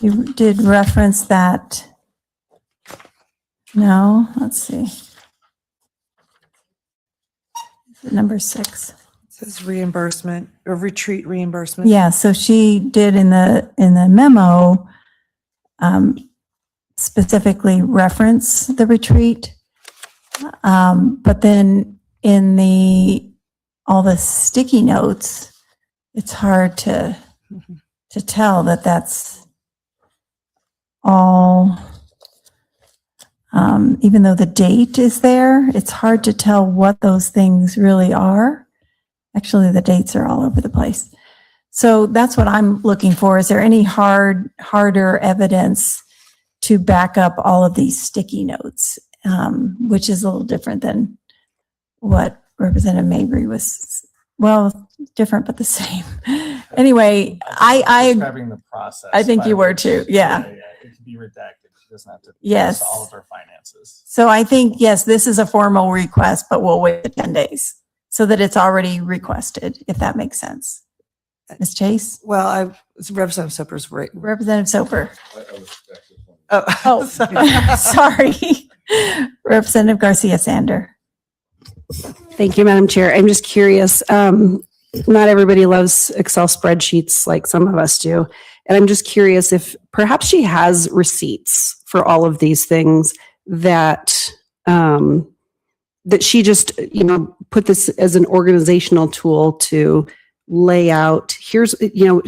[SPEAKER 2] You did reference that. No, let's see. Is it number 6? It
[SPEAKER 5] says reimbursement or retreat reimbursement.
[SPEAKER 2] Yeah, so she did in the memo specifically reference the retreat. But then in all the sticky notes, it's hard to tell that that's all, even though the date is there, it's hard to tell what those things really are. Actually, the dates are all over the place. So that's what I'm looking for. Is there any harder evidence to back up all of these sticky notes, which is a little different than what Representative Mabry was, well, different but the same. Anyway, I
[SPEAKER 8] Describing the process.
[SPEAKER 2] I think
[SPEAKER 8] by
[SPEAKER 2] you were
[SPEAKER 8] which-
[SPEAKER 2] too, yeah.
[SPEAKER 8] It can be redacted. She doesn't have to.
[SPEAKER 2] Yes.
[SPEAKER 8] post all of her finances.
[SPEAKER 2] So I think, yes, this is a formal request, but we'll wait the 10 days so that it's already requested, if that makes sense. Ms. Chase?
[SPEAKER 5] Well, Representative Soper's right.
[SPEAKER 2] Representative Soper?
[SPEAKER 5] Oh,
[SPEAKER 2] Sorry. Representative Garcia Sander?
[SPEAKER 10] Thank you, Madam Chair. I'm just curious. Not everybody loves Excel spreadsheets like some of us do. And I'm just curious if perhaps she has receipts for all of these things that that she just, put this as an organizational tool to lay out, here's, to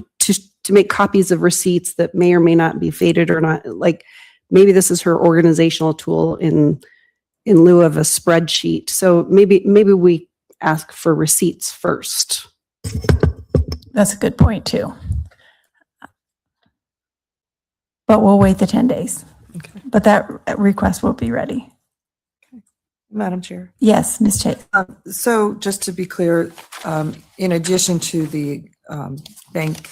[SPEAKER 10] make copies of receipts that may or may not be faded or not. Like maybe this is her organizational tool in lieu of a spreadsheet. So maybe we ask for receipts first.
[SPEAKER 2] That's a good point too. But we'll wait the 10 days.
[SPEAKER 5] Okay.
[SPEAKER 2] But that request will be ready.
[SPEAKER 5] Madam Chair.
[SPEAKER 2] Yes, Ms. Chase.
[SPEAKER 5] So just to be clear, in addition to the bank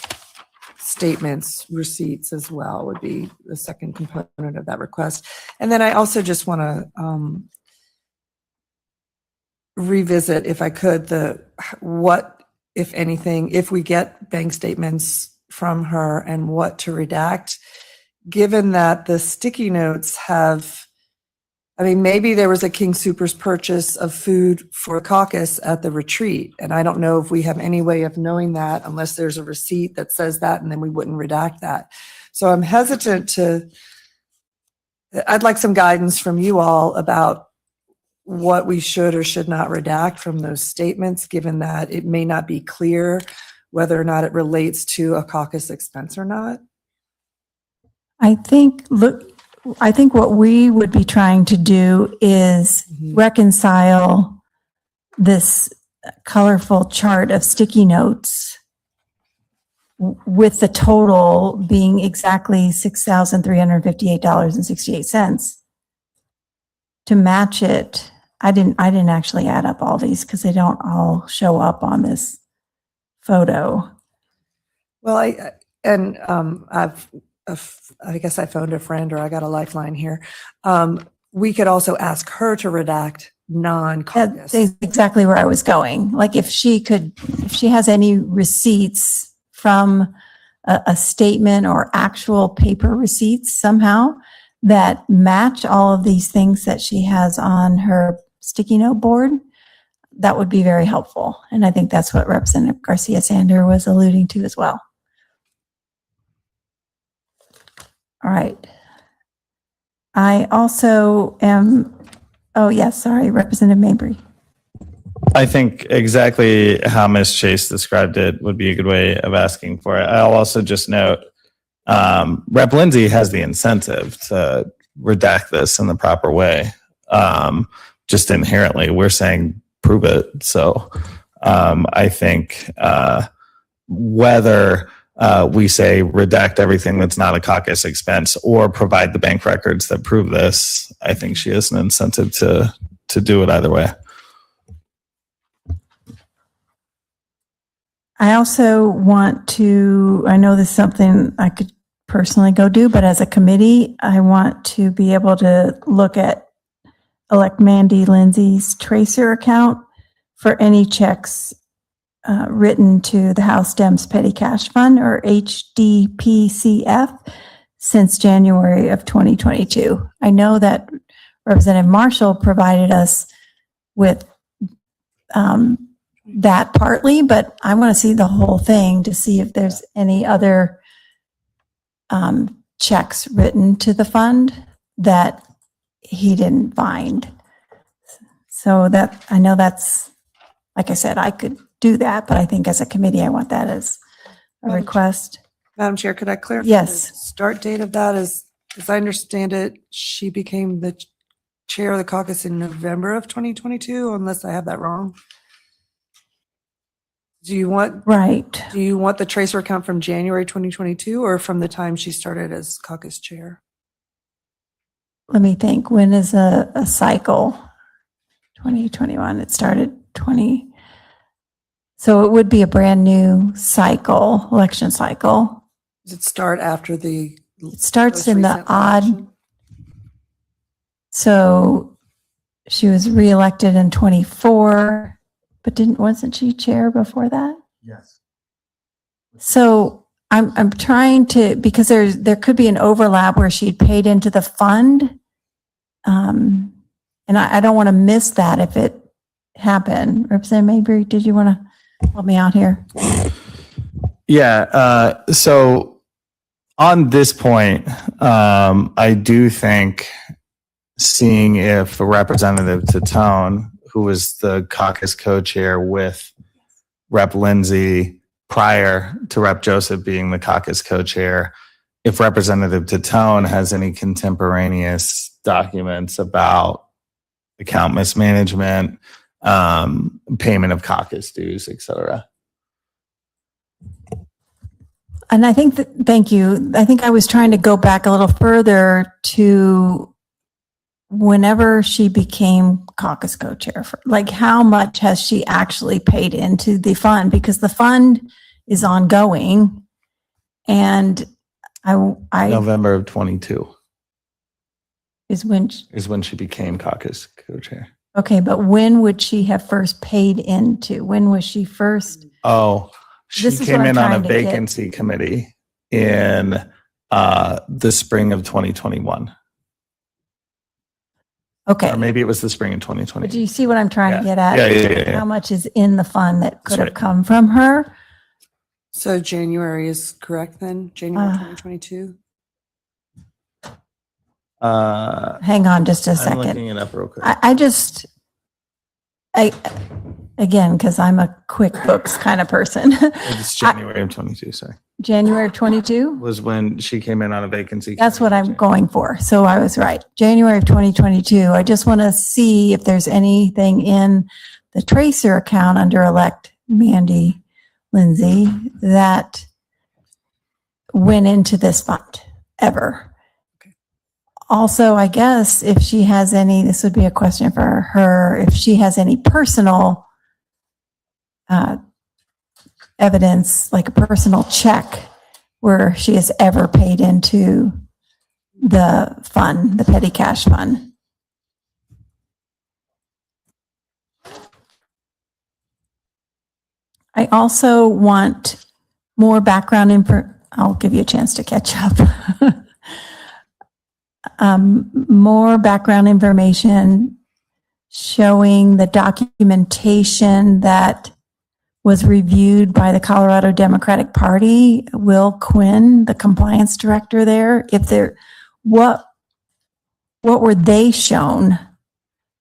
[SPEAKER 5] statements, receipts as well would be the second component of that request. And then I also just want to revisit, if I could, what, if anything, if we get bank statements from her and what to redact, given that the sticky notes have, maybe there was a King Soopers purchase of food for caucus at the retreat. And I don't know if we have any way of knowing that unless there's a receipt that says that, and then we wouldn't redact that. So I'm hesitant I'd like some guidance from you all about what we should or should not redact from those statements, given that it may not be clear whether or not it relates to a caucus expense or not.
[SPEAKER 2] I think what we would be trying to do is reconcile this colorful chart of sticky notes with the total being exactly $6,358.68 to match it. I didn't actually add up all these because they don't all show up on this photo.
[SPEAKER 5] Well, I guess I phoned a friend, or I got a lifeline here. We could also ask her to redact non-caucus.
[SPEAKER 2] That's exactly where I was going. Like if she has any receipts from a statement or actual paper receipts somehow that match all of these things that she has on her sticky note board, that would be very helpful. And I think that's what Representative Garcia Sander was alluding to as well. All right. I also am, Representative Mabry.
[SPEAKER 8] I think exactly how Ms. Chase described it would be a good way of asking for it. I'll also just note, Rep. Lindsay has the incentive to redact this in the proper way. Just inherently, we're saying prove it. So I think whether we say redact everything that's not a caucus expense or provide the bank records that prove this, I think she has an incentive to do it either way.
[SPEAKER 2] I also want to, I know this is something I could personally go do, but as a committee, I want to be able to look at elect Mandy Lindsay's tracer account for any checks written to the House Dems Petty Cash Fund, or HDPCF, since January of 2022. I know that Representative Marshall provided us with that partly, but I want to see the whole thing to see if there's any other checks written to the fund that he didn't find. So that, I know that's, like I said, I could do that, but I think as a committee, I want that as a
[SPEAKER 5] Madam Chair.
[SPEAKER 2] request.
[SPEAKER 5] Madam Chair, could I clarify?
[SPEAKER 2] Yes.
[SPEAKER 5] The start date of that is, as I understand it, she became the chair of the caucus in November of 2022, unless I have that wrong. Do you want
[SPEAKER 2] Right.
[SPEAKER 5] the tracer account from January 2022 or from the time she started as caucus chair?
[SPEAKER 2] Let me think. When is a cycle? 2021. It started 20. So it would be a brand new cycle, election cycle.
[SPEAKER 5] Does it start after the
[SPEAKER 2] It starts
[SPEAKER 5] most
[SPEAKER 2] in the
[SPEAKER 5] recent
[SPEAKER 2] odd.
[SPEAKER 5] election?
[SPEAKER 2] So she was reelected in 24, but wasn't she chair before that?
[SPEAKER 6] Yes.
[SPEAKER 2] So I'm trying to, because there could be an overlap where she'd paid into the fund. And I don't want to miss that if it happened. Representative Mabry, did you want to help me out here?
[SPEAKER 8] Yeah. So on this point, I do think seeing if Representative Tatone, who was the caucus co-chair with Rep. Lindsay prior to Rep. Joseph being the caucus co-chair, if Representative Tatone has any contemporaneous documents about account mismanagement, payment of caucus dues, et cetera.
[SPEAKER 2] And I think that, thank you. I think I was trying to go back a little further to whenever she became caucus co-chair, like how much has she actually paid into the fund? Because the fund is ongoing. And I
[SPEAKER 8] November of 22
[SPEAKER 2] is when,
[SPEAKER 8] is when she became caucus co-chair.
[SPEAKER 2] okay, but when would she have first paid into? When was she first?
[SPEAKER 8] Oh, she
[SPEAKER 2] This is
[SPEAKER 8] came
[SPEAKER 2] what I'm
[SPEAKER 8] in on a
[SPEAKER 2] trying to get.
[SPEAKER 8] vacancy committee in the spring of 2021.
[SPEAKER 2] Okay.
[SPEAKER 8] Or maybe it was the spring of
[SPEAKER 2] But do
[SPEAKER 8] 2020.
[SPEAKER 2] you see what I'm trying to get at?
[SPEAKER 8] Yeah.
[SPEAKER 2] How much is in the fund that could
[SPEAKER 8] That's
[SPEAKER 2] have
[SPEAKER 8] right.
[SPEAKER 2] come from her?
[SPEAKER 5] So January is correct then? January
[SPEAKER 2] Uh,
[SPEAKER 5] 2022?
[SPEAKER 2] Hang on just a
[SPEAKER 8] I'm
[SPEAKER 2] second.
[SPEAKER 8] looking it up real quick.
[SPEAKER 2] Again, because I'm a QuickBooks kind of person.
[SPEAKER 8] It's January of 22, sorry.
[SPEAKER 2] January of 22?
[SPEAKER 8] Was when she came in on a vacancy.
[SPEAKER 2] That's what
[SPEAKER 8] committee.
[SPEAKER 2] I'm going for. So I was right. January of 2022. I just want to see if there's anything in the tracer account under elect Mandy Lindsay that went into this fund ever. Also, I guess if she has any, this would be a question for her, if she has any personal evidence, like a personal check where she has ever paid into the fund, the petty cash fund. I also want more background info. I'll give you a chance to catch up. More background information showing the documentation that was reviewed by the Colorado Democratic Party, Will Quinn, the compliance director there. What were they shown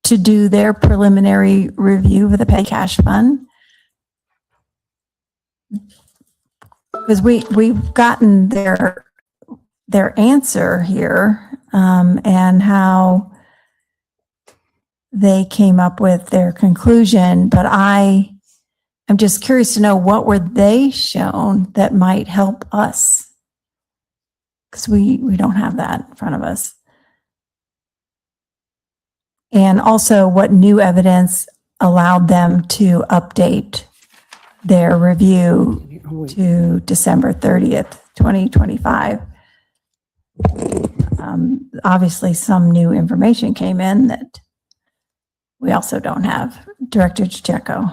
[SPEAKER 2] to do their preliminary review of the petty cash fund? Because we've gotten their answer here, and how they came up with their conclusion, but I'm just curious to know what were they shown that might help us? Because we don't have that in front of us. And also what new evidence allowed them to update their review to December 30th, 2025. Obviously, some new information came in that we also don't have. Director Pacheco.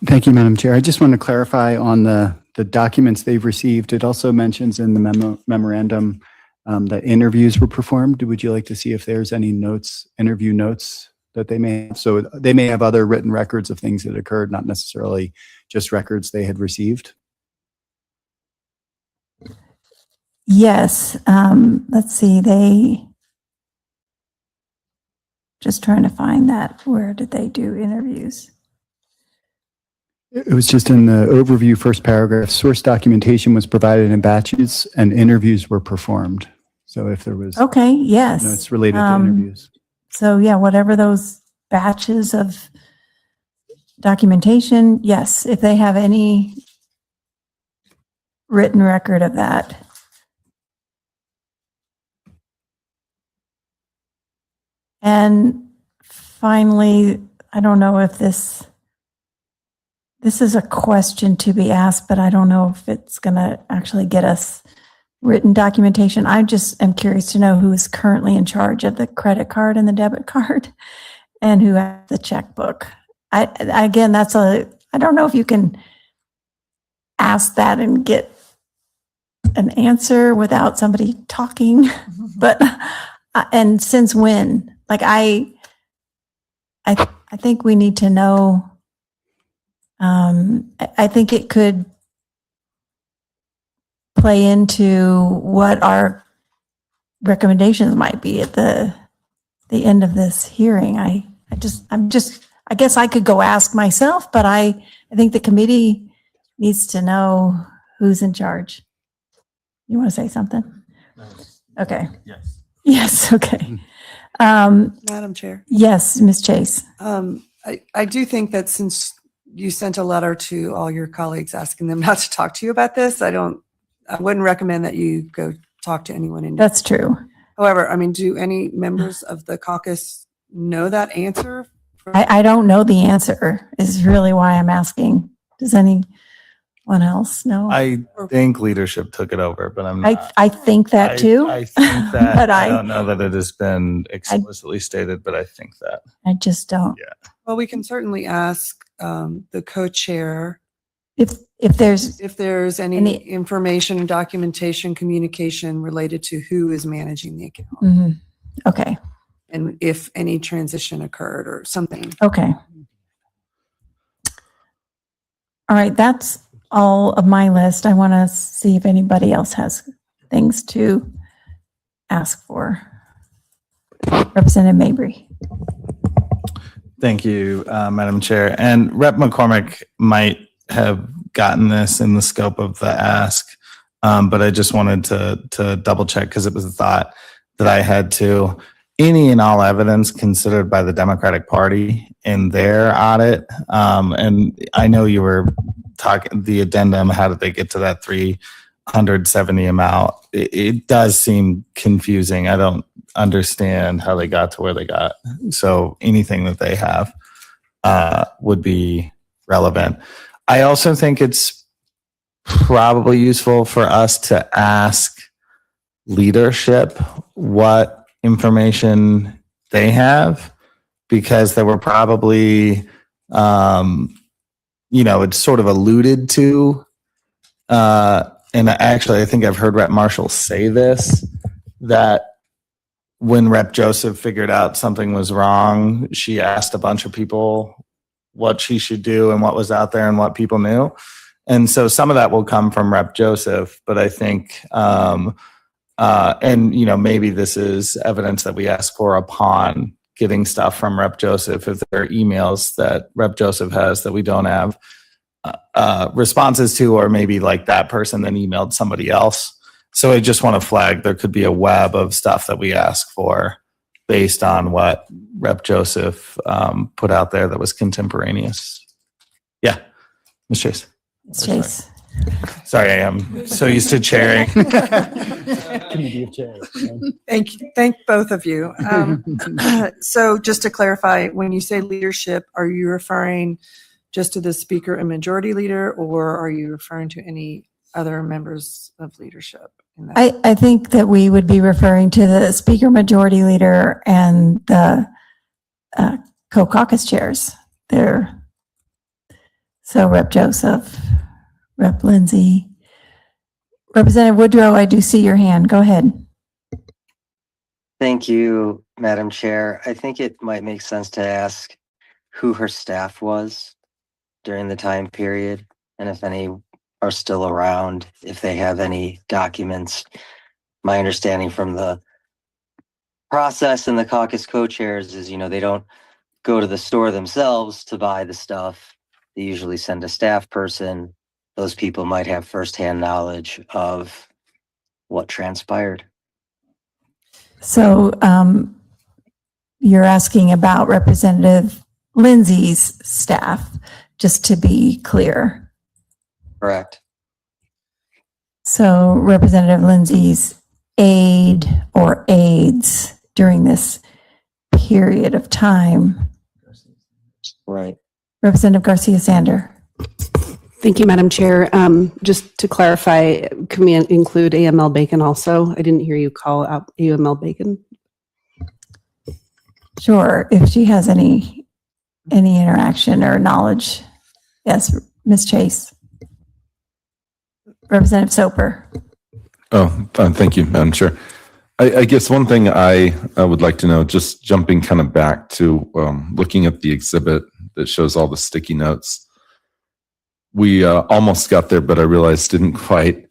[SPEAKER 6] Thank you, Madam Chair. I just want to clarify on the documents they've received. It also mentions in the memorandum that interviews were performed. Would you like to see if there's any notes, interview notes that they may have? So they may have other written records of things that occurred, not necessarily just records they had received.
[SPEAKER 2] Yes. Let's see. Just trying to find that. Where did they do interviews?
[SPEAKER 6] It was just in the overview, first paragraph. Source documentation was provided in batches and interviews were performed. So if there was
[SPEAKER 2] Okay, yes.
[SPEAKER 6] notes related to interviews.
[SPEAKER 2] So yeah, whatever those batches of documentation, yes, if they have any written record of that. And finally, I don't know if this is a question to be asked, but I don't know if it's going to actually get us written documentation. I just am curious to know who is currently in charge of the credit card and the debit card and who has the checkbook. Again, I don't know if you can ask that and get an answer without somebody talking, but, and since when? Like I think we need to know. I think it could play into what our recommendations might be at the end of this hearing. I guess I could go ask myself, but I think the committee needs to know who's in charge. You want to say something? Okay.
[SPEAKER 8] Yes.
[SPEAKER 2] Yes. Okay.
[SPEAKER 5] Madam Chair.
[SPEAKER 2] Yes, Ms. Chase.
[SPEAKER 5] I do think that since you sent a letter to all your colleagues asking them not to talk to you about this, I wouldn't recommend that you go talk to anyone in.
[SPEAKER 2] That's true.
[SPEAKER 5] However, I mean, do any members of the caucus know that answer?
[SPEAKER 2] I don't know the answer is really why I'm asking. Does anyone else know?
[SPEAKER 8] I think leadership took it over, but I'm not.
[SPEAKER 2] I think that too.
[SPEAKER 8] I think that.
[SPEAKER 2] But
[SPEAKER 8] I don't know that it has been explicitly stated, but I think that.
[SPEAKER 2] I just don't.
[SPEAKER 8] Yeah.
[SPEAKER 5] Well, we can certainly ask the co-chair
[SPEAKER 2] If
[SPEAKER 5] there's any information and documentation communication related to who is managing the account
[SPEAKER 2] Mhm. Okay.
[SPEAKER 5] and if any transition occurred or something.
[SPEAKER 2] Okay. All right. That's all of my list. I want to see if anybody else has things to ask for. Representative Mabry.
[SPEAKER 8] Thank you, Madam Chair. And Rep. McCormick might have gotten this in the scope of the ask, but I just wanted to double check because it was a thought that I had to. Any and all evidence considered by the Democratic Party in their audit, and I know you were talking the addendum. How did they get to that 370 amount? It does seem confusing. I don't understand how they got to where they got. So anything that they have would be relevant. I also think it's probably useful for us to ask leadership what information they have, because there were probably, it's sort of alluded to. And actually, I think I've heard Rep. Marshall say this, that when Rep. Joseph figured out something was wrong, she asked a bunch of people what she should do and what was out there and what people knew. And so some of that will come from Rep. Joseph, but I think, maybe this is evidence that we ask for upon getting stuff from Rep. Joseph. If there are emails that Rep. Joseph has that we don't have responses to, or maybe like that person then emailed somebody else. So I just want to flag there could be a web of stuff that we ask for based on what Rep. Joseph put out there that was contemporaneous. Yeah, Ms. Chase.
[SPEAKER 2] Ms. Chase.
[SPEAKER 8] Sorry, I am so used to chairing.
[SPEAKER 6] Committee of chairs.
[SPEAKER 5] Thank both of you. So just to clarify, when you say leadership, are you referring just to the speaker and majority leader, or are you referring to any other members of leadership?
[SPEAKER 2] I think that we would be referring to the speaker, majority leader, and the co-caucus chairs there. So Rep. Joseph, Rep. Lindsay. Representative Woodrow, I do see your hand. Go ahead.
[SPEAKER 4] Thank you, Madam Chair. I think it might make sense to ask who her staff was during the time period, and if any are still around, if they have any documents. My understanding from the process and the caucus co-chairs is, they don't go to the store themselves to buy the stuff. They usually send a staff person. Those people might have firsthand knowledge of what transpired.
[SPEAKER 2] So you're asking about Representative Lindsay's staff, just to be clear.
[SPEAKER 4] Correct.
[SPEAKER 2] So Representative Lindsay's aide or aides during this period of time.
[SPEAKER 4] Right.
[SPEAKER 2] Representative Garcia Sander.
[SPEAKER 10] Thank you, Madam Chair. Just to clarify, can we include AML Bacon also? I didn't hear you call out AML Bacon.
[SPEAKER 2] Sure, if she has any interaction or knowledge. Yes, Ms. Chase. Representative Soper.
[SPEAKER 9] Oh, thank you, Madam Chair. I guess one thing I would like to know, just jumping kind of back to looking at the exhibit that shows all the sticky notes. We almost got there, but I realized didn't quite.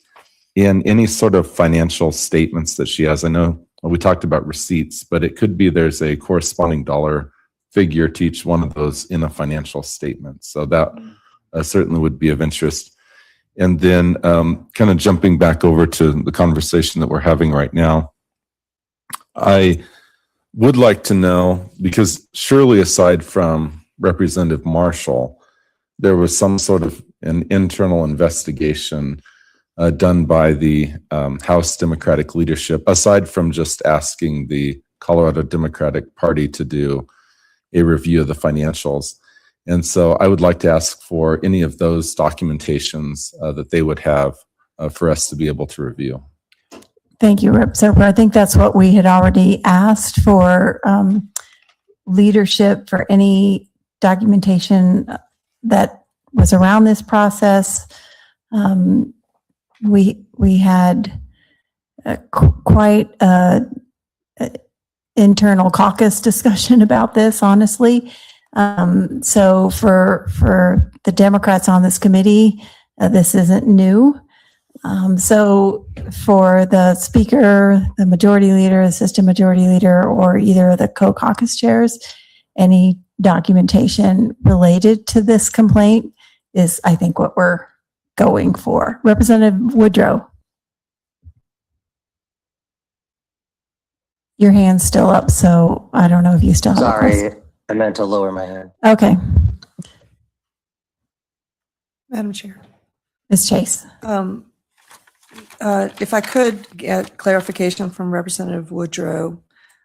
[SPEAKER 9] In any sort of financial statements that she has, I know we talked about receipts, but it could be there's a corresponding dollar figure to each one of those in a financial statement. So that certainly would be of interest. And then kind of jumping back over to the conversation that we're having right now, I would like to know, because surely aside from Representative Marshall, there was some sort of an internal investigation done by the House Democratic leadership, aside from just asking the Colorado Democratic Party to do a review of the financials. And so I would like to ask for any of those documentations that they would have for us to be able to review.
[SPEAKER 2] Thank you, Rep. Soper. I think that's what we had already asked for, leadership for any documentation that was around this process. We had quite a internal caucus discussion about this, honestly. So for the Democrats on this committee, this isn't new. So for the speaker, the majority leader, assistant majority leader, or either of the co-caucus chairs, any documentation related to this complaint is, I think, what we're going for. Representative Woodrow. Your hand's still up, so I don't know if you still have a question.
[SPEAKER 4] Sorry, I meant to lower my hand.
[SPEAKER 2] Okay,
[SPEAKER 5] Madam Chair.
[SPEAKER 2] Ms. Chase.
[SPEAKER 5] If I could get clarification from Representative Woodrow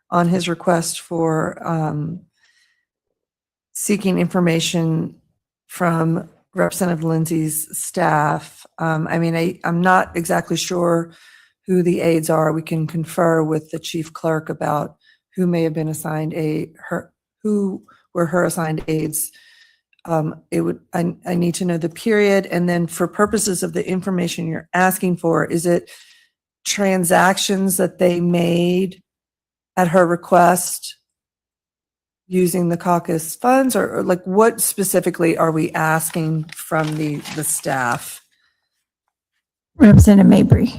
[SPEAKER 5] on his request for seeking information from Representative Lindsay's staff. I'm not exactly sure who the aides are. We can confer with the chief clerk about who may have been assigned who were her assigned aides. I need to know the period, and then for purposes of the information you're asking for, is it transactions that they made at her request using the caucus funds, or like what specifically are we asking from the staff?
[SPEAKER 2] Representative Mabry.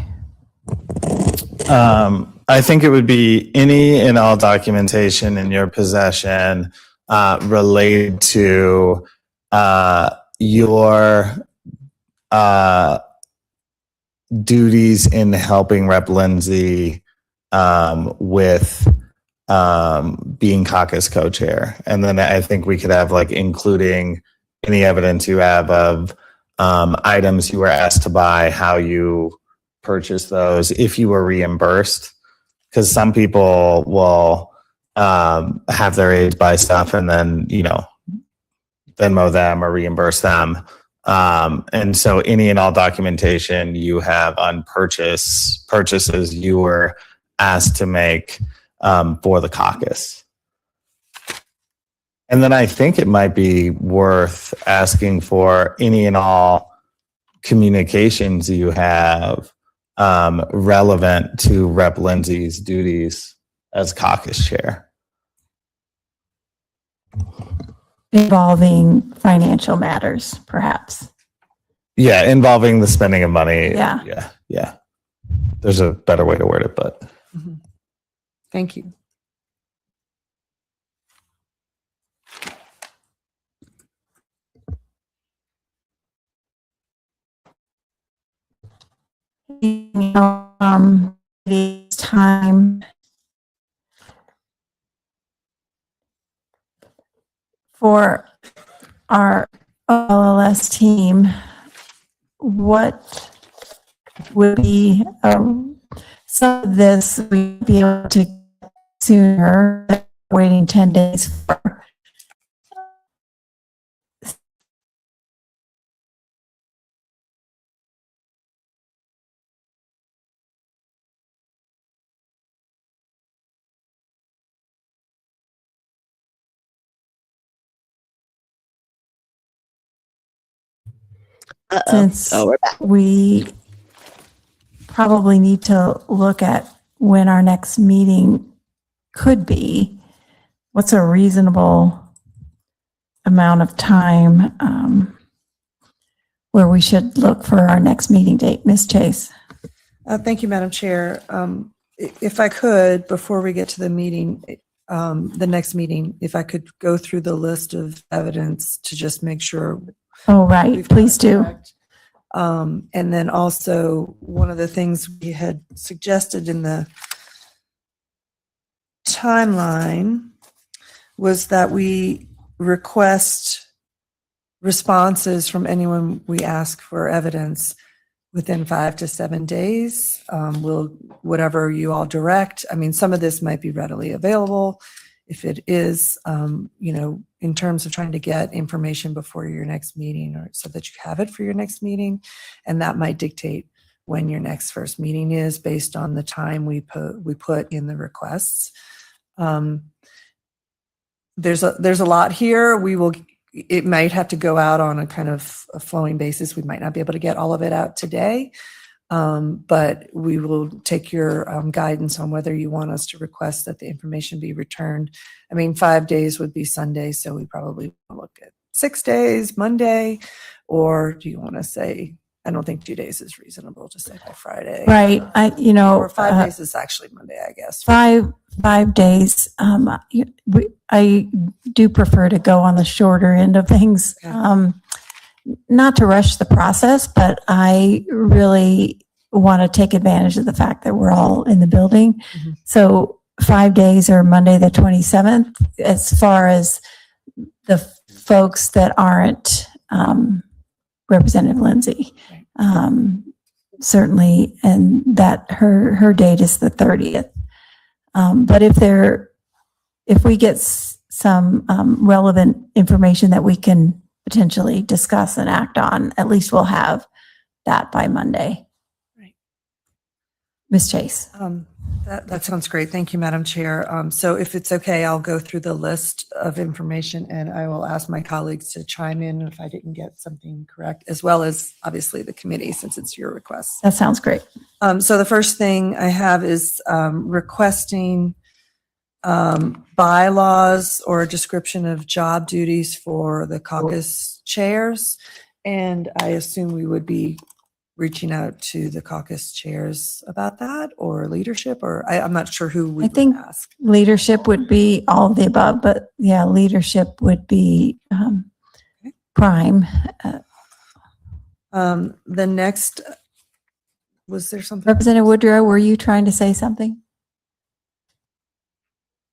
[SPEAKER 8] I think it would be any and all documentation in your possession related to your duties in helping Rep. Lindsay with being caucus co-chair. And then I think we could have including any evidence you have of items you were asked to buy, how you purchased those, if you were reimbursed. Because some people will have their aides buy stuff and then, Venmo them or reimburse them. And so any and all documentation you have on purchases you were asked to make for the caucus. And then I think it might be worth asking for any and all communications you have relevant to Rep. Lindsay's duties as caucus chair.
[SPEAKER 2] Involving financial matters, perhaps.
[SPEAKER 8] Yeah, involving the spending of money.
[SPEAKER 2] Yeah.
[SPEAKER 8] Yeah. There's a better way to word it, but
[SPEAKER 5] Mhm. Thank you.
[SPEAKER 2] It's time for our OLS team. What would be some of this we'd be able to get sooner, waiting 10 days for?
[SPEAKER 1] Uh-oh.
[SPEAKER 2] Since
[SPEAKER 1] Oh, we're back.
[SPEAKER 2] we probably need to look at when our next meeting could be, what's a reasonable amount of time where we should look for our next meeting date? Ms. Chase?
[SPEAKER 5] Thank you, Madam Chair. If I could, before we get to the meeting, the next meeting, if I could go through the list of evidence to just make sure.
[SPEAKER 2] Oh, right.
[SPEAKER 5] we've got
[SPEAKER 2] Please
[SPEAKER 5] it
[SPEAKER 2] do.
[SPEAKER 5] correct. And then also, one of the things we had suggested in the timeline was that we request responses from anyone we ask for evidence within 5 to 7 days. Whatever you all direct. I mean, some of this might be readily available. If it is, in terms of trying to get information before your next meeting, or so that you have it for your next meeting, and that might dictate when your next first meeting is based on the time we put in the requests. There's a lot here. It might have to go out on a kind of a flowing basis. We might not be able to get all of it out today. But we will take your guidance on whether you want us to request that the information be returned. I mean, 5 days would be Sunday, so we probably look at 6 days, Monday, or do you want to say, I don't think 2 days is reasonable, just say by Friday.
[SPEAKER 2] Right.
[SPEAKER 5] Or 5 days is actually Monday, I guess.
[SPEAKER 2] 5 days. I do prefer to go on the shorter end of things.
[SPEAKER 5] Okay.
[SPEAKER 2] Not to rush the process, but I really want to take advantage of the fact that we're all in the building.
[SPEAKER 5] Mhm.
[SPEAKER 2] So 5 days or Monday, the 27th, as far as the folks that aren't Representative Lindsay. Certainly, and that her date is the 30th. But if we get some relevant information that we can potentially discuss and act on, at least we'll have that by Monday.
[SPEAKER 5] Right.
[SPEAKER 2] Ms. Chase.
[SPEAKER 5] That sounds great. Thank you, Madam Chair. So if it's okay, I'll go through the list of information and I will ask my colleagues to chime in if I didn't get something correct, as well as obviously the committee, since it's your request.
[SPEAKER 2] That sounds great.
[SPEAKER 5] So the first thing I have is requesting bylaws or a description of job duties for the caucus chairs. And I assume we would be reaching out to the caucus chairs about that, or leadership, or I'm not sure who we
[SPEAKER 2] I think
[SPEAKER 5] would ask.
[SPEAKER 2] leadership would be all of the above, but yeah, leadership would be prime.
[SPEAKER 5] The next, was there something?
[SPEAKER 2] Representative Woodrow, were you trying to say something?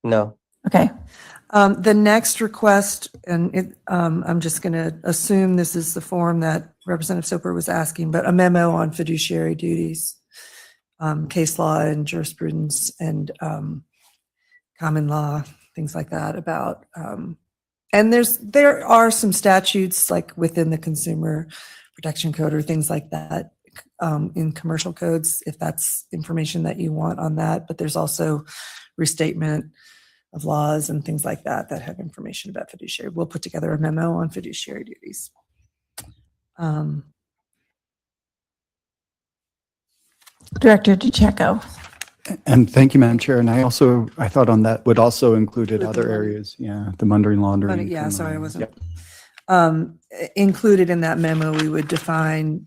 [SPEAKER 4] No.
[SPEAKER 2] Okay.
[SPEAKER 5] The next request, and I'm just going to assume this is the form that Representative Soper was asking, but a memo on fiduciary duties, case law and jurisprudence and common law, things like that about, and there are some statutes like within the Consumer Protection Code or things like that in commercial codes, if that's information that you want on that, but there's also restatement of laws and things like that that have information about fiduciary. We'll put together a memo on fiduciary duties.
[SPEAKER 2] Director DeCecco.
[SPEAKER 6] And thank you, Madam Chair. And I thought on that would also include
[SPEAKER 5] Include the
[SPEAKER 6] other
[SPEAKER 5] money.
[SPEAKER 6] areas. Yeah, the money laundering.
[SPEAKER 5] Yeah,
[SPEAKER 6] from,
[SPEAKER 5] sorry, I wasn't.
[SPEAKER 6] yep.
[SPEAKER 5] Included in that memo, we would define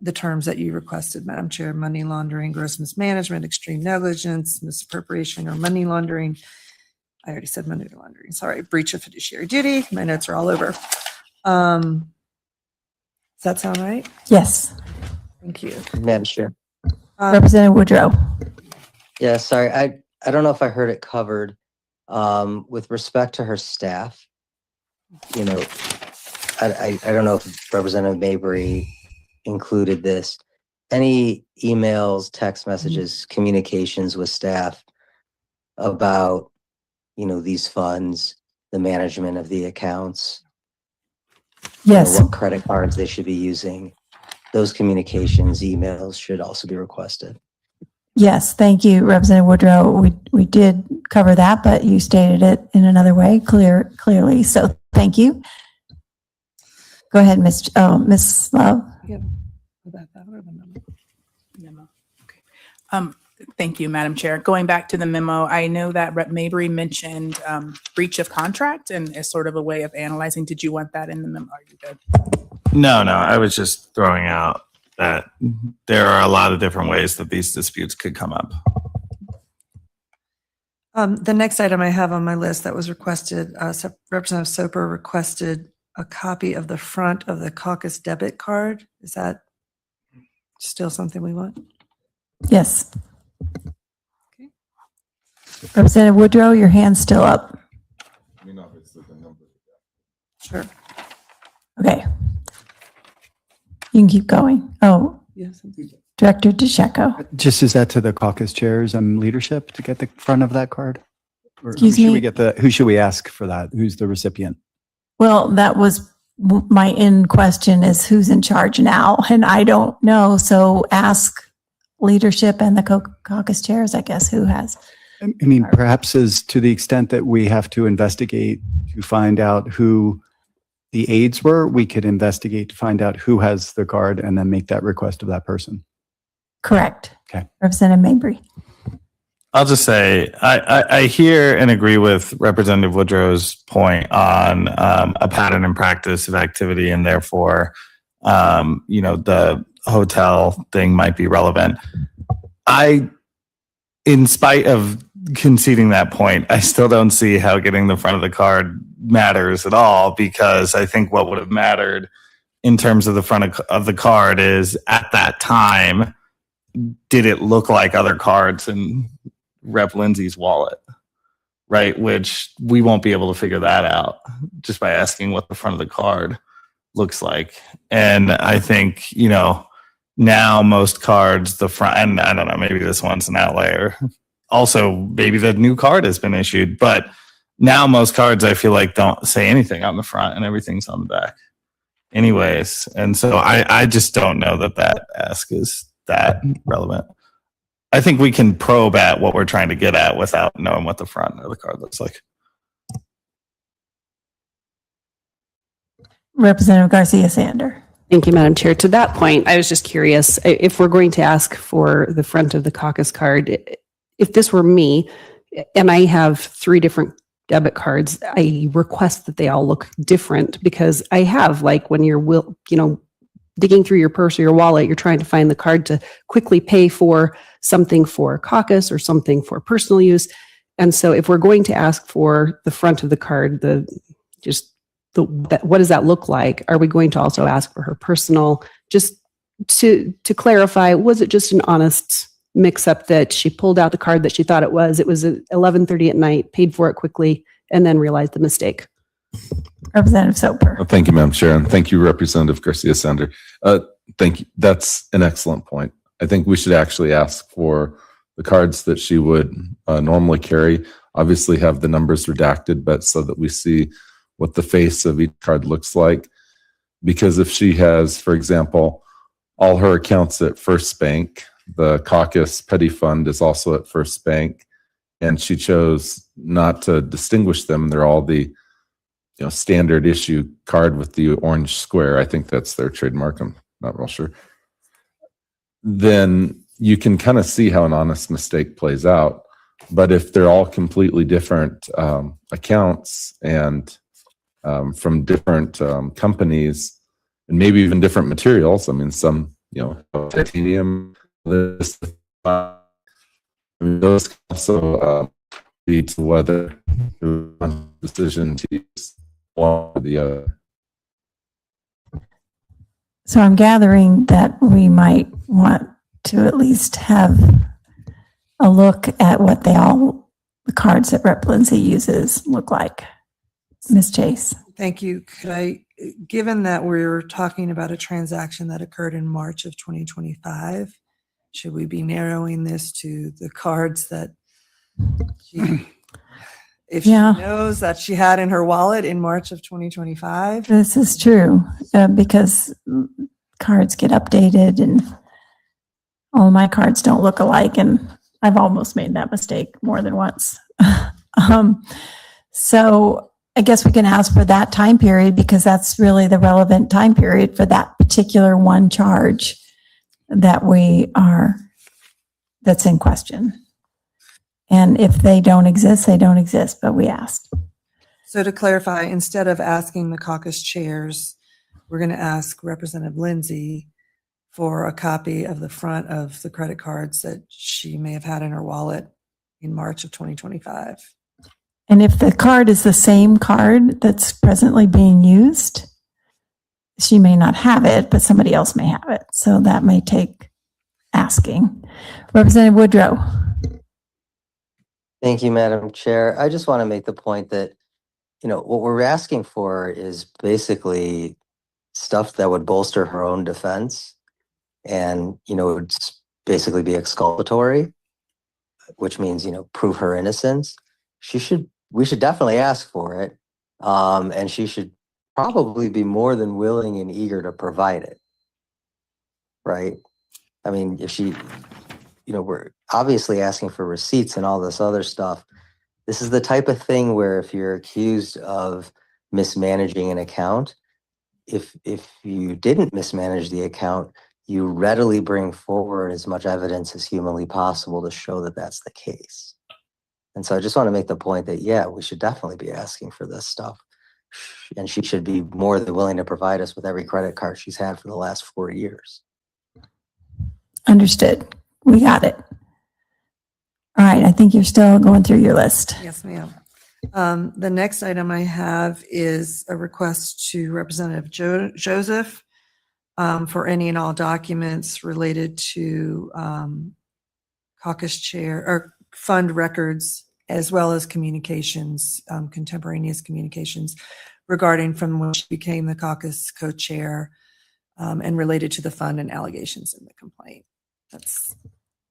[SPEAKER 5] the terms that you requested, Madam Chair: money laundering, gross mismanagement, extreme negligence, misappropriation, or money laundering. I already said money laundering. Sorry, breach of fiduciary duty. My notes are all over. Does that sound right?
[SPEAKER 2] Yes.
[SPEAKER 5] Thank you.
[SPEAKER 4] Madam Chair.
[SPEAKER 2] Representative Woodrow.
[SPEAKER 4] Yeah, sorry, I don't know if I heard it covered. With respect to her staff, you know, I don't know if Representative Mabry included this. Any emails, text messages, communications with staff about, you know, these funds, the management of the accounts,
[SPEAKER 2] Yes.
[SPEAKER 4] what credit cards they should be using, those communications, emails should also be requested.
[SPEAKER 2] Yes, thank you, Representative Woodrow. We did cover that, but you stated it in another way clearly. So thank you. Go ahead, Miss Love.
[SPEAKER 7] Memo. Okay. Thank you, Madam Chair. Going back to the memo, I know that Rep. Mabry mentioned breach of contract and as sort of a way of analyzing. Did you want that in the memo? Are you good?
[SPEAKER 8] No, I was just throwing out that there are a lot of different ways that these disputes could come up.
[SPEAKER 5] The next item I have on my list that was requested, Representative Soper requested a copy of the front of the caucus debit card. Is that still something we want?
[SPEAKER 2] Yes.
[SPEAKER 5] Okay.
[SPEAKER 2] Representative Woodrow, your hand's still up.
[SPEAKER 5] Sure.
[SPEAKER 2] Okay. You can keep going. Oh,
[SPEAKER 5] Yes.
[SPEAKER 2] Director DeCecco.
[SPEAKER 6] Just is that to the caucus chairs and leadership to get the front of that card? Or
[SPEAKER 2] Excuse
[SPEAKER 6] who should
[SPEAKER 2] me?
[SPEAKER 6] we get who should we ask for that? Who's the recipient?
[SPEAKER 2] Well, that was my end question is who's in charge now? And I don't know. So ask leadership and the caucus chairs, I guess, who has.
[SPEAKER 6] I mean, perhaps as to the extent that we have to investigate to find out who the aides were, we could investigate to find out who has the card and then make that request of that person.
[SPEAKER 2] Correct.
[SPEAKER 6] Okay.
[SPEAKER 2] Representative Mabry.
[SPEAKER 8] I'll just say I hear and agree with Representative Woodrow's point on a pattern and practice of activity, and therefore, the hotel thing might be relevant. In spite of conceding that point, I still don't see how getting the front of the card matters at all, because I think what would have mattered in terms of the front of the card is, at that time, did it look like other cards in Rep. Lindsay's wallet, right? Which we won't be able to figure that out just by asking what the front of the card looks like. And I think, now most cards, the front, and I don't know, maybe this one's an outlier. Also, maybe the new card has been issued, but now most cards I feel like don't say anything on the front and everything's on the back anyways. And so I just don't know that ask is that relevant. I think we can probe at what we're trying to get at without knowing what the front of the card looks like.
[SPEAKER 2] Representative Garcia Sander.
[SPEAKER 10] Thank you, Madam Chair. To that point, I was just curious if we're going to ask for the front of the caucus card. If this were me and I have 3 different debit cards, I request that they all look different, because I have, like, when you're, digging through your purse or your wallet, you're trying to find the card to quickly pay for something for caucus or something for personal use. And so if we're going to ask for the front of the card, what does that look like? Are we going to also ask for her personal, just to clarify, was it just an honest mix up that she pulled out the card that she thought it was at 11:30 at night, paid for it quickly, and then realized the mistake?
[SPEAKER 2] Representative Soper.
[SPEAKER 9] Thank you, Madam Chair, and thank you, Representative Garcia Sander. Thank you. That's an excellent point. I think we should actually ask for the cards that she would normally carry. Obviously, have the numbers redacted, but so that we see what the face of each card looks like. Because if she has, for example, all her accounts at First Bank, the caucus petty fund is also at First Bank, and she chose not to distinguish them. They're all the standard issue card with the orange square. I think that's their trademark. I'm not real sure. Then you can kind of see how an honest mistake plays out. But if they're all completely different accounts and from different companies and maybe even different materials. I mean, some, titanium, this, I mean, those can also lead to whether the decision to use one or the other.
[SPEAKER 2] So I'm gathering that we might want to at least have a look at what the cards that Rep. Lindsay uses look like. Ms. Chase.
[SPEAKER 5] Thank you. Could I, given that we're talking about a transaction that occurred in March of 2025, should we be narrowing this to the cards that if she knows that she had in her wallet in March of 2025?
[SPEAKER 2] This is true because cards get updated and all my cards don't look alike, and I've almost made that mistake more than once. So I guess we can ask for that time period because that's really the relevant time period for that particular one charge that's in question. And if they don't exist, they don't exist, but we asked.
[SPEAKER 5] So to clarify, instead of asking the caucus chairs, we're going to ask Representative Lindsay for a copy of the front of the credit cards that she may have had in her wallet in March of 2025.
[SPEAKER 2] And if the card is the same card that's presently being used, she may not have it, but somebody else may have it. So that may take asking. Representative Woodrow.
[SPEAKER 4] Thank you, Madam Chair. I just want to make the point that, what we're asking for is basically stuff that would bolster her own defense and, it would basically be exculpatory, which means, prove her innocence. We should definitely ask for it. And she should probably be more than willing and eager to provide it. Right? I mean, if she, we're obviously asking for receipts and all this other stuff. This is the type of thing where if you're accused of mismanaging an account, if you didn't mismanage the account, you readily bring forward as much evidence as humanly possible to show that that's the case. And so I just want to make the point that, yeah, we should definitely be asking for this stuff. And she should be more than willing to provide us with every credit card she's had for the last 4 years.
[SPEAKER 2] Understood. We got it. All right. I think you're still going through your list.
[SPEAKER 5] Yes, ma'am. The next item I have is a request to Representative Joseph for any and all documents related to caucus chair or fund records, as well as communications, contemporaneous communications regarding from when she became the caucus co-chair and related to the fund and allegations in the complaint.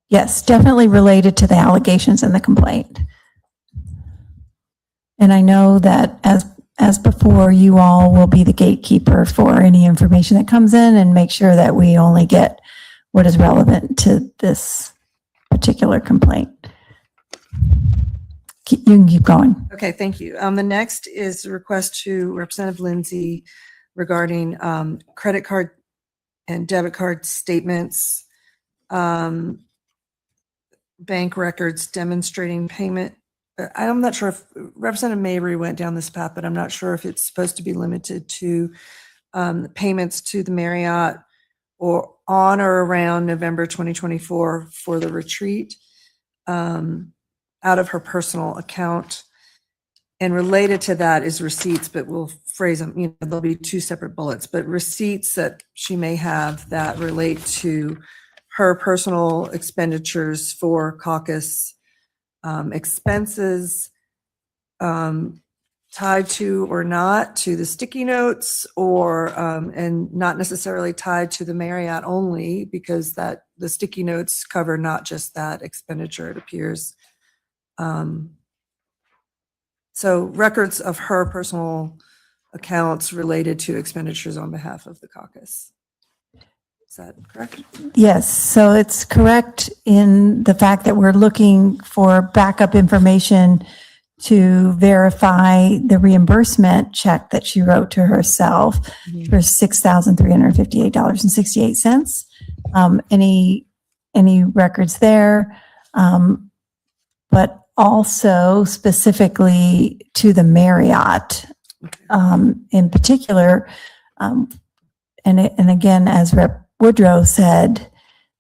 [SPEAKER 2] Yes, definitely related to the allegations in the complaint. And I know that as before, you all will be the gatekeeper for any information that comes in and make sure that we only get what is relevant to this particular complaint. You can keep going.
[SPEAKER 5] Okay, thank you. The next is a request to Representative Lindsay regarding credit card and debit card statements, bank records demonstrating payment. I'm not sure if Representative Mabry went down this path, but I'm not sure if it's supposed to be limited to payments to the Marriott or on or around November 2024 for the retreat out of her personal account. And related to that is receipts, but we'll phrase them, there'll be two separate bullets, but receipts that she may have that relate to her personal expenditures for caucus expenses tied to or not to the sticky notes or and not necessarily tied to the Marriott only, because that the sticky notes cover not just that expenditure, it appears. So records of her personal accounts related to expenditures on behalf of the caucus. Is that correct?
[SPEAKER 2] Yes, so it's correct in the fact that we're looking for backup information to verify the reimbursement check that she wrote to herself for $6,358.68. Any records there, but also specifically to the Marriott In particular, and again, as Rep. Woodrow said,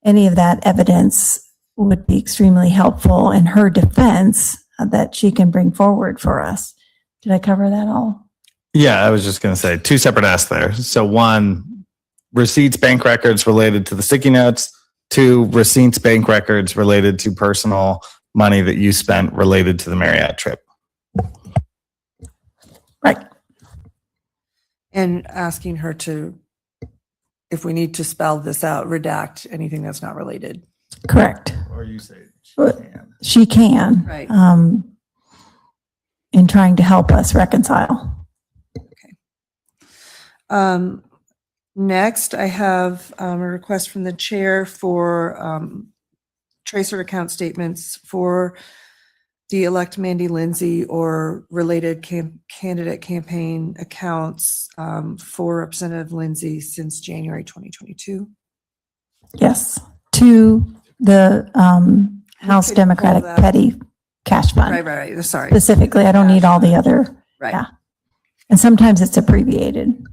[SPEAKER 2] any of that evidence would be extremely helpful in her defense that she can bring forward for us. Did I cover that all?
[SPEAKER 8] Yeah, I was just going to say 2 separate asks there. So 1, receipts, bank records related to the sticky notes. 2, receipts, bank records related to personal money that you spent related to the Marriott trip.
[SPEAKER 2] Right.
[SPEAKER 5] And asking her to, if we need to spell this out, redact anything that's not related.
[SPEAKER 2] Correct.
[SPEAKER 8] Or you say
[SPEAKER 2] She can.
[SPEAKER 5] Right.
[SPEAKER 2] In trying to help us reconcile.
[SPEAKER 5] Next, I have a request from the chair for tracer account statements for the elect Mandy Lindsay or related candidate campaign accounts for Representative Lindsay since January 2022.
[SPEAKER 2] Yes. To the House
[SPEAKER 5] could pull
[SPEAKER 2] Democratic
[SPEAKER 5] that.
[SPEAKER 2] Petty Cash Fund.
[SPEAKER 5] Right. Sorry.
[SPEAKER 2] Specifically, I don't need all the other.
[SPEAKER 5] Right.
[SPEAKER 2] Yeah. And sometimes it's abbreviated.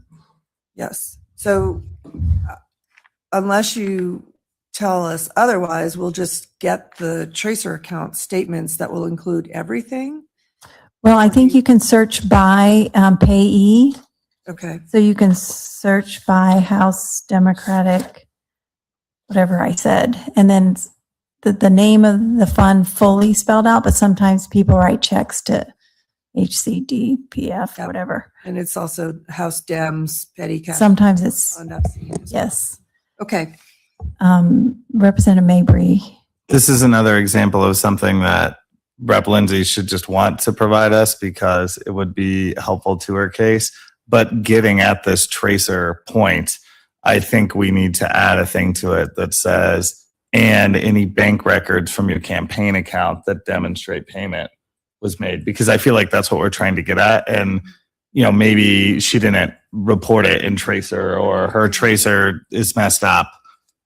[SPEAKER 5] Yes. So unless you tell us otherwise, we'll just get the tracer account statements that will include everything.
[SPEAKER 2] Well, I think you can search by payee.
[SPEAKER 5] Okay.
[SPEAKER 2] So you can search by House Democratic, whatever I said, and then the name of the fund fully spelled out, but sometimes people write checks to HCDPF,
[SPEAKER 5] Yep.
[SPEAKER 2] whatever.
[SPEAKER 5] And it's also House Dems, Petty Cash.
[SPEAKER 2] Sometimes it's,
[SPEAKER 5] Fund FC.
[SPEAKER 2] yes.
[SPEAKER 5] Okay.
[SPEAKER 2] Representative Mabry.
[SPEAKER 8] This is another example of something that Rep. Lindsay should just want to provide us because it would be helpful to her case. But getting at this tracer point, I think we need to add a thing to it that says, and any bank records from your campaign account that demonstrate payment was made, because I feel like that's what we're trying to get at. And, you know, maybe she didn't report it in tracer or her tracer is messed up.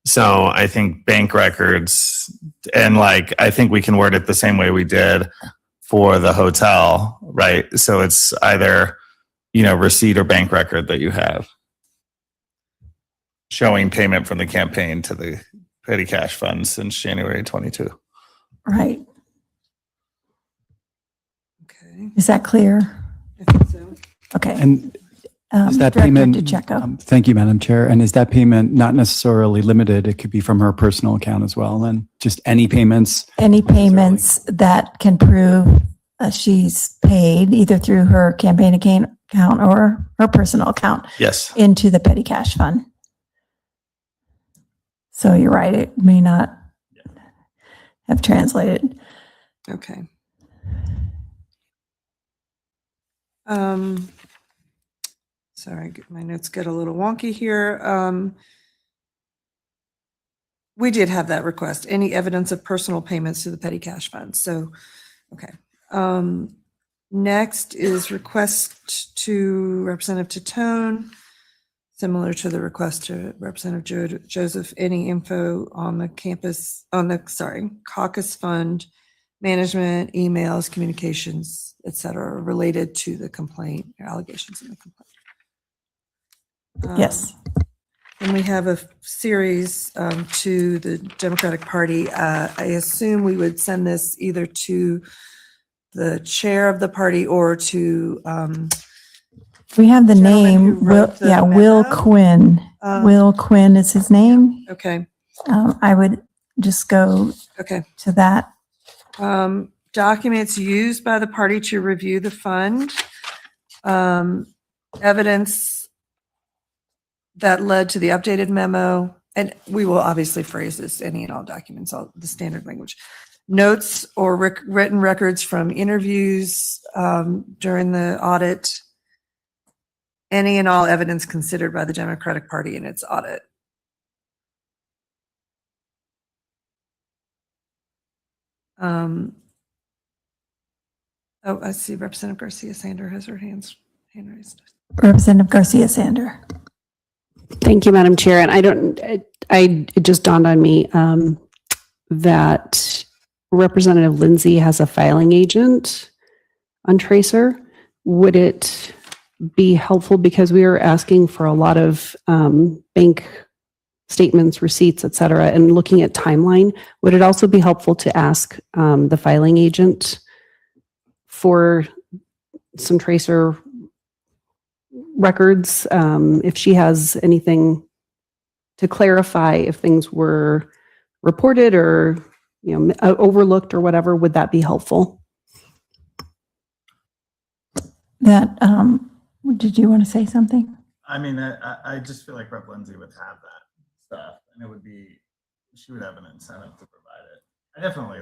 [SPEAKER 8] So I think bank records, and like, I think we can word it the same way we did for the hotel, right? So it's either, you know, receipt or bank record that you have showing payment from the campaign to the petty cash fund since January 22.
[SPEAKER 2] Right.
[SPEAKER 5] Okay.
[SPEAKER 2] Is that clear?
[SPEAKER 5] I think so.
[SPEAKER 2] Okay.
[SPEAKER 6] And is that
[SPEAKER 2] Director
[SPEAKER 6] payment?
[SPEAKER 2] DeCecco.
[SPEAKER 6] Thank you, Madam Chair. And is that payment not necessarily limited? It could be from her personal account as well, and just any payments.
[SPEAKER 2] Any payments that can prove she's paid either through her campaign account or her personal account
[SPEAKER 8] Yes.
[SPEAKER 2] into the petty cash fund. So you're right, it may not have translated.
[SPEAKER 5] Okay. Sorry, my notes get a little wonky here. We did have that request, any evidence of personal payments to the petty cash fund. So, okay. Next is request to Representative Tatone, similar to the request to Representative Joseph, any info on the caucus fund management, emails, communications, et cetera, related to the complaint, or allegations in the complaint.
[SPEAKER 2] Yes.
[SPEAKER 5] And we have a series to the Democratic Party. I assume we would send this either to the chair of the party or to
[SPEAKER 2] We have the
[SPEAKER 5] gentleman
[SPEAKER 2] name,
[SPEAKER 5] who wrote the
[SPEAKER 2] Will
[SPEAKER 5] memo.
[SPEAKER 2] Quinn. Will Quinn is his name.
[SPEAKER 5] Okay.
[SPEAKER 2] I would just go
[SPEAKER 5] Okay.
[SPEAKER 2] to that.
[SPEAKER 5] Documents used by the party to review the fund. Evidence that led to the updated memo. And we will obviously phrase this, any and all documents, all the standard language. Notes or written records from interviews during the audit. Any and all evidence considered by the Democratic Party in its audit. Oh, I see Representative Garcia Sander has her hand raised.
[SPEAKER 2] Representative Garcia Sander.
[SPEAKER 10] Thank you, Madam Chair. And it just dawned on me that Representative Lindsay has a filing agent on Tracer. Would it be helpful because we are asking for a lot of bank statements, receipts, et cetera, and looking at timeline? Would it also be helpful to ask the filing agent for some tracer records, if she has anything to clarify if things were reported or, overlooked or whatever? Would that be helpful?
[SPEAKER 2] That, did you want to say something?
[SPEAKER 8] I mean, I just feel like Rep. Lindsay would have that stuff, and it would be, she would have an incentive to provide it. I definitely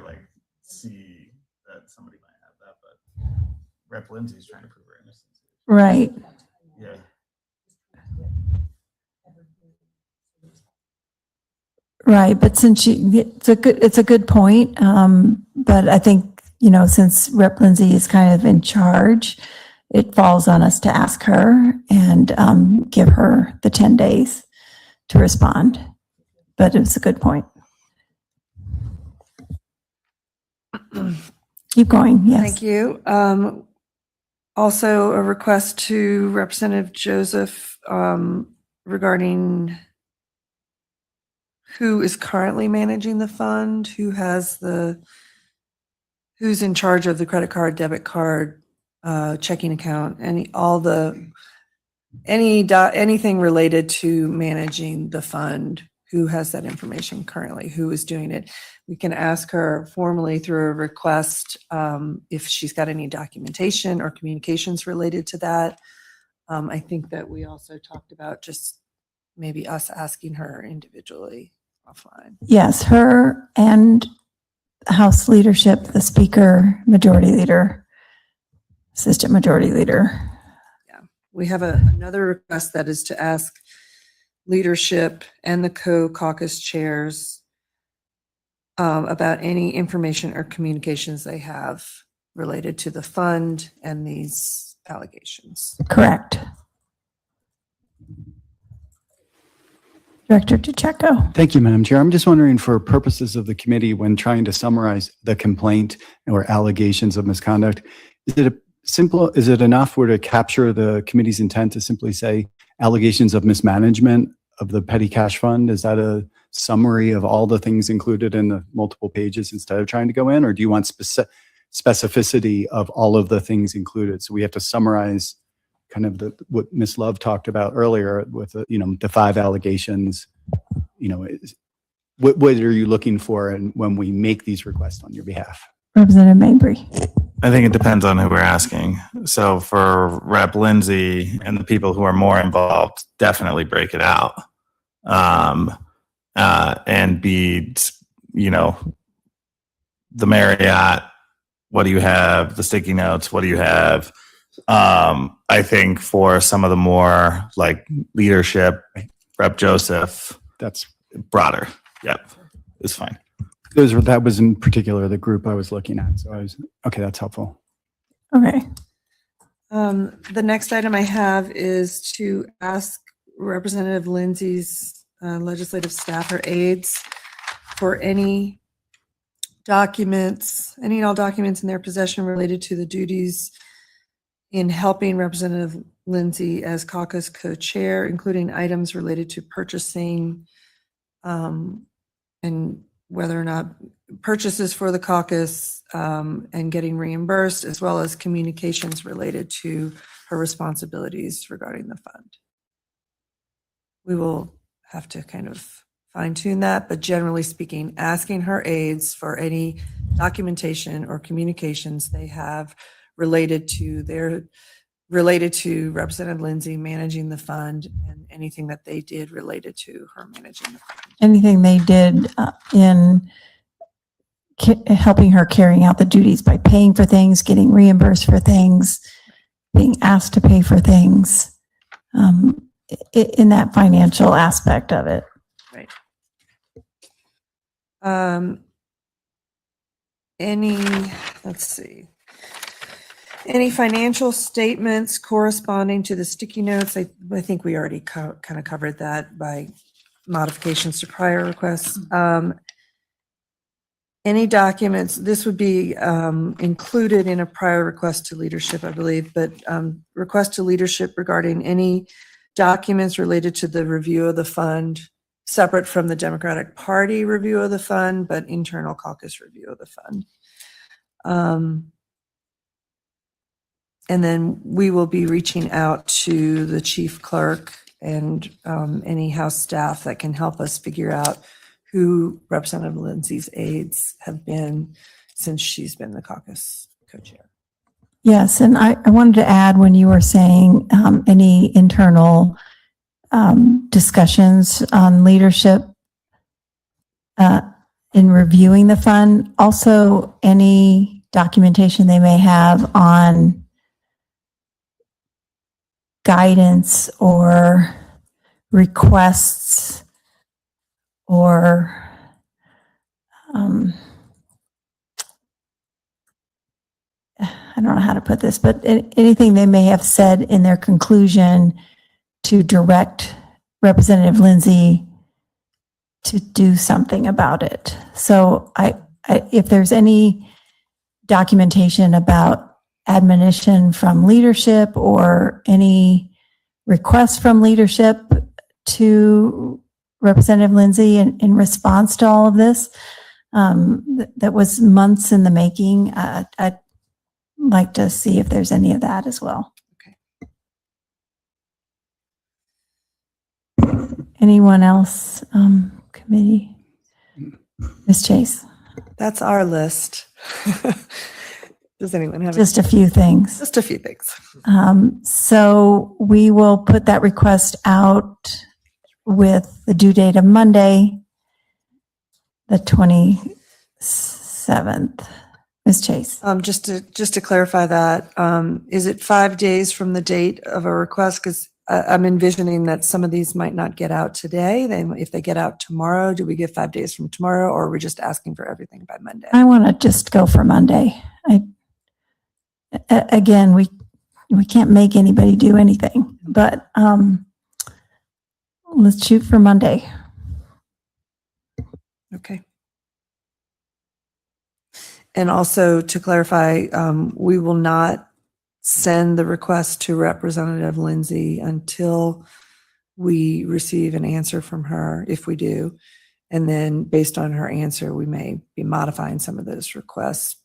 [SPEAKER 8] see that somebody might have that, but Rep. Lindsay's trying to prove her innocence.
[SPEAKER 2] Right.
[SPEAKER 8] Yeah.
[SPEAKER 2] Right, but since it's a good point. But I think, since Rep. Lindsay is kind of in charge, it falls on us to ask her and give her the 10 days to respond. But it's a good point. Keep going, yes.
[SPEAKER 5] Thank you. Also, a request to Representative Joseph regarding who is currently managing the fund, who's in charge of the credit card, debit card, checking account, anything related to managing the fund. Who has that information currently? Who is doing it? We can ask her formally through a request if she's got any documentation or communications related to that. I think that we also talked about just maybe us asking her individually offline.
[SPEAKER 2] Yes, her and House leadership, the Speaker, Majority Leader, Assistant Majority Leader.
[SPEAKER 5] Yeah, we have another request that is to ask leadership and the co-caucus chairs about any information or communications they have related to the fund and these allegations.
[SPEAKER 2] Correct. Director DeCecco.
[SPEAKER 6] Thank you, Madam Chair. I'm just wondering, for purposes of the committee, when trying to summarize the complaint or allegations of misconduct, is it enough to capture the committee's intent to simply say allegations of mismanagement of the petty cash fund? Is that a summary of all the things included in the multiple pages instead of trying to go in? Or do you want specificity of all of the things included? So we have to summarize kind of what Ms. Love talked about earlier with the 5 allegations. What are you looking for and when we make these requests on your behalf?
[SPEAKER 2] Representative Mabry.
[SPEAKER 8] I think it depends on who we're asking. So for Rep. Lindsay and the people who are more involved, definitely break it out. And be, the Marriott, what do you have? The sticky notes, what do you have? I think for some of the more leadership, Rep. Joseph,
[SPEAKER 6] That's
[SPEAKER 8] broader. Yep, it's fine.
[SPEAKER 6] that was in particular the group I was looking at. So okay, that's helpful.
[SPEAKER 2] Okay.
[SPEAKER 5] The next item I have is to ask Representative Lindsay's legislative staff or aides for any documents, any and all documents in their possession related to the duties in helping Representative Lindsay as caucus co-chair, including items related to purchasing and whether or not purchases for the caucus and getting reimbursed, as well as communications related to her responsibilities regarding the fund. We will have to kind of fine tune that, but generally speaking, asking her aides for any documentation or communications they have related to Representative Lindsay managing the fund and anything that they did related to her managing the fund.
[SPEAKER 2] Anything they did in helping her carrying out the duties by paying for things, getting reimbursed for things, being asked to pay for things, in that financial aspect of it.
[SPEAKER 5] Right. Let's see. Any financial statements corresponding to the sticky notes? I think we already kind of covered that by modifications to prior requests. Any documents, this would be included in a prior request to leadership, I believe, but request to leadership regarding any documents related to the review of the fund, separate from the Democratic Party review of the fund, but internal caucus review of the fund. And then we will be reaching out to the chief clerk and any House staff that can help us figure out who Representative Lindsay's aides have been since she's been the caucus co-chair.
[SPEAKER 2] Yes, and I wanted to add when you were saying any internal discussions on leadership in reviewing the fund, also any documentation they may have on guidance or requests or I don't know how to put this, but anything they may have said in their conclusion to direct Representative Lindsay to do something about it. So if there's any documentation about admonition from leadership or any requests from leadership to Representative Lindsay in response to all of this, that was months in the making, I'd like to see if there's any of that as well.
[SPEAKER 5] Okay.
[SPEAKER 2] Anyone else, committee? Ms. Chase?
[SPEAKER 5] That's our list. Does anyone have
[SPEAKER 2] Just a few things.
[SPEAKER 5] Just a few things.
[SPEAKER 2] So we will put that request out with the due date of Monday, the 27th. Ms. Chase?
[SPEAKER 5] Just to clarify that, is it 5 days from the date of a request? Because I'm envisioning that some of these might not get out today. If they get out tomorrow, do we give 5 days from tomorrow, or are we just asking for everything by Monday?
[SPEAKER 2] I want to just go for Monday. Again, we can't make anybody do anything, but let's shoot for Monday.
[SPEAKER 5] Okay. And also to clarify, we will not send the request to Representative Lindsay until we receive an answer from her, if we do. And then based on her answer, we may be modifying some of those requests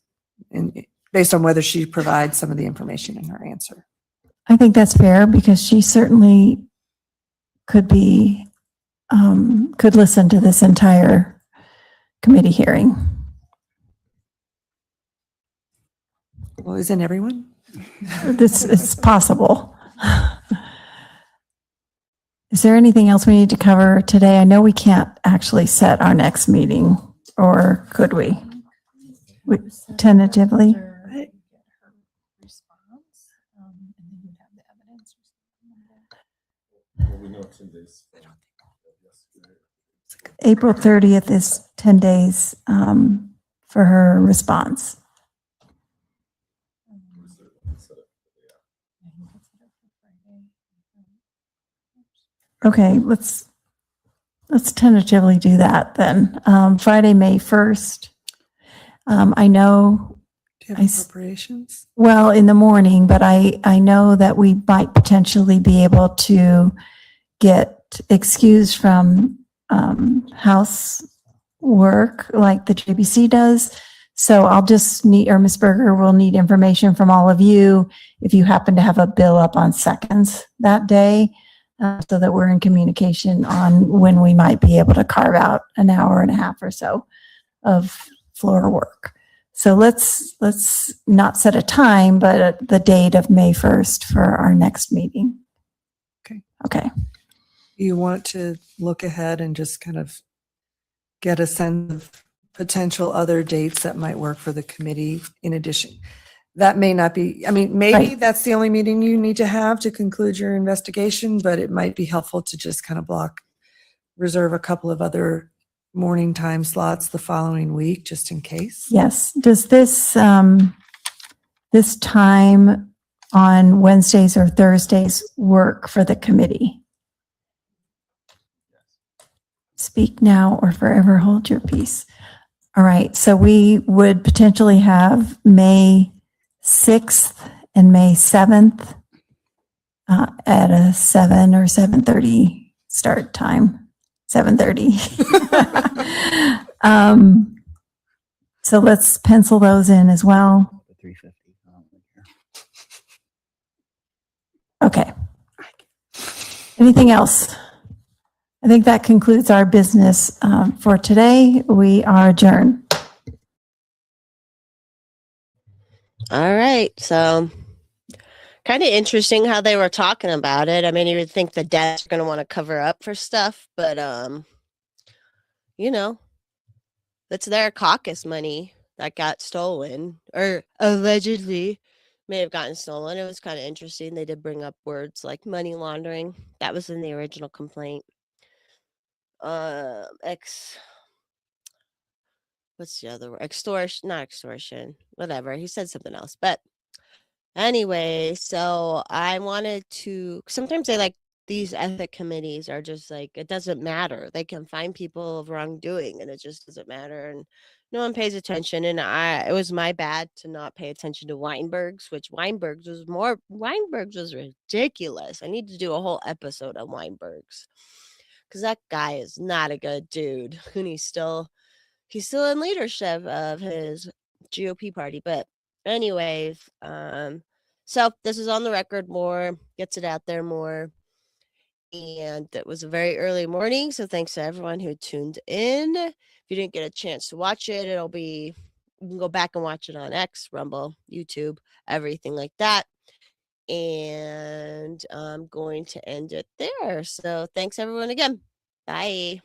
[SPEAKER 5] and based on whether she provides some of the information in her answer.
[SPEAKER 2] I think that's fair because she certainly could listen to this entire committee hearing.
[SPEAKER 5] Well, isn't everyone?
[SPEAKER 2] This is possible. Is there anything else we need to cover today? I know we can't actually set our next meeting, or could we? Tentatively? April 30th is 10 days for her response. Okay, let's tentatively do that then. Friday, May 1st. I know.
[SPEAKER 5] Do you have appropriations?
[SPEAKER 2] Well, in the morning, but I know that we might potentially be able to get excused from house work like the JBC does. So I'll just need, or Ms. Berger will need information from all of you if you happen to have a bill up on seconds that day. So that we're in communication on when we might be able to carve out an hour and a half or so of floor work. So let's not set a time, but the date of May 1st for our next meeting.
[SPEAKER 5] Okay.
[SPEAKER 2] Okay.
[SPEAKER 5] You want to look ahead and just kind of get a sense of potential other dates that might work for the committee in addition. That may not be, I mean, maybe
[SPEAKER 2] Right.
[SPEAKER 5] that's the only meeting you need to have to conclude your investigation, but it might be helpful to just kind of reserve a couple of other morning time slots the following week, just in case.
[SPEAKER 2] Yes. Does this time on Wednesdays or Thursdays work for the committee? Speak now or forever hold your peace. All right, so we would potentially have May 6th and May 7th at a 7 or 7:30 start time. 7:30. So let's pencil those in as well.
[SPEAKER 6] 350.
[SPEAKER 2] Okay. Anything else? I think that concludes our business for today. We are adjourned.
[SPEAKER 1] All right. So kind of interesting how they were talking about it. I mean, you would think the Dems are going to want to cover up for stuff, but you know, that's their caucus money that got stolen or allegedly may have gotten stolen. It was kind of interesting. They did bring up words like money laundering. That was in the original complaint. What's the other word? Extortion, not extortion, whatever. He said something else. But anyway, so I wanted to, sometimes they like these ethic committees are just like, it doesn't matter. They can find people of wrongdoing and it just doesn't matter. And no one pays attention. And it was my bad to not pay attention to Weinberg's, which Weinberg's was ridiculous. I need to do a whole episode on Weinberg's because that guy is not a good dude. And he's still in leadership of his GOP party. But anyways, so this is on the record more, gets it out there more. And it was a very early morning. So thanks to everyone who tuned in. If you didn't get a chance to watch it, you can go back and watch it on X, Rumble, YouTube, everything like that. And I'm going to end it there. So thanks everyone again. Bye.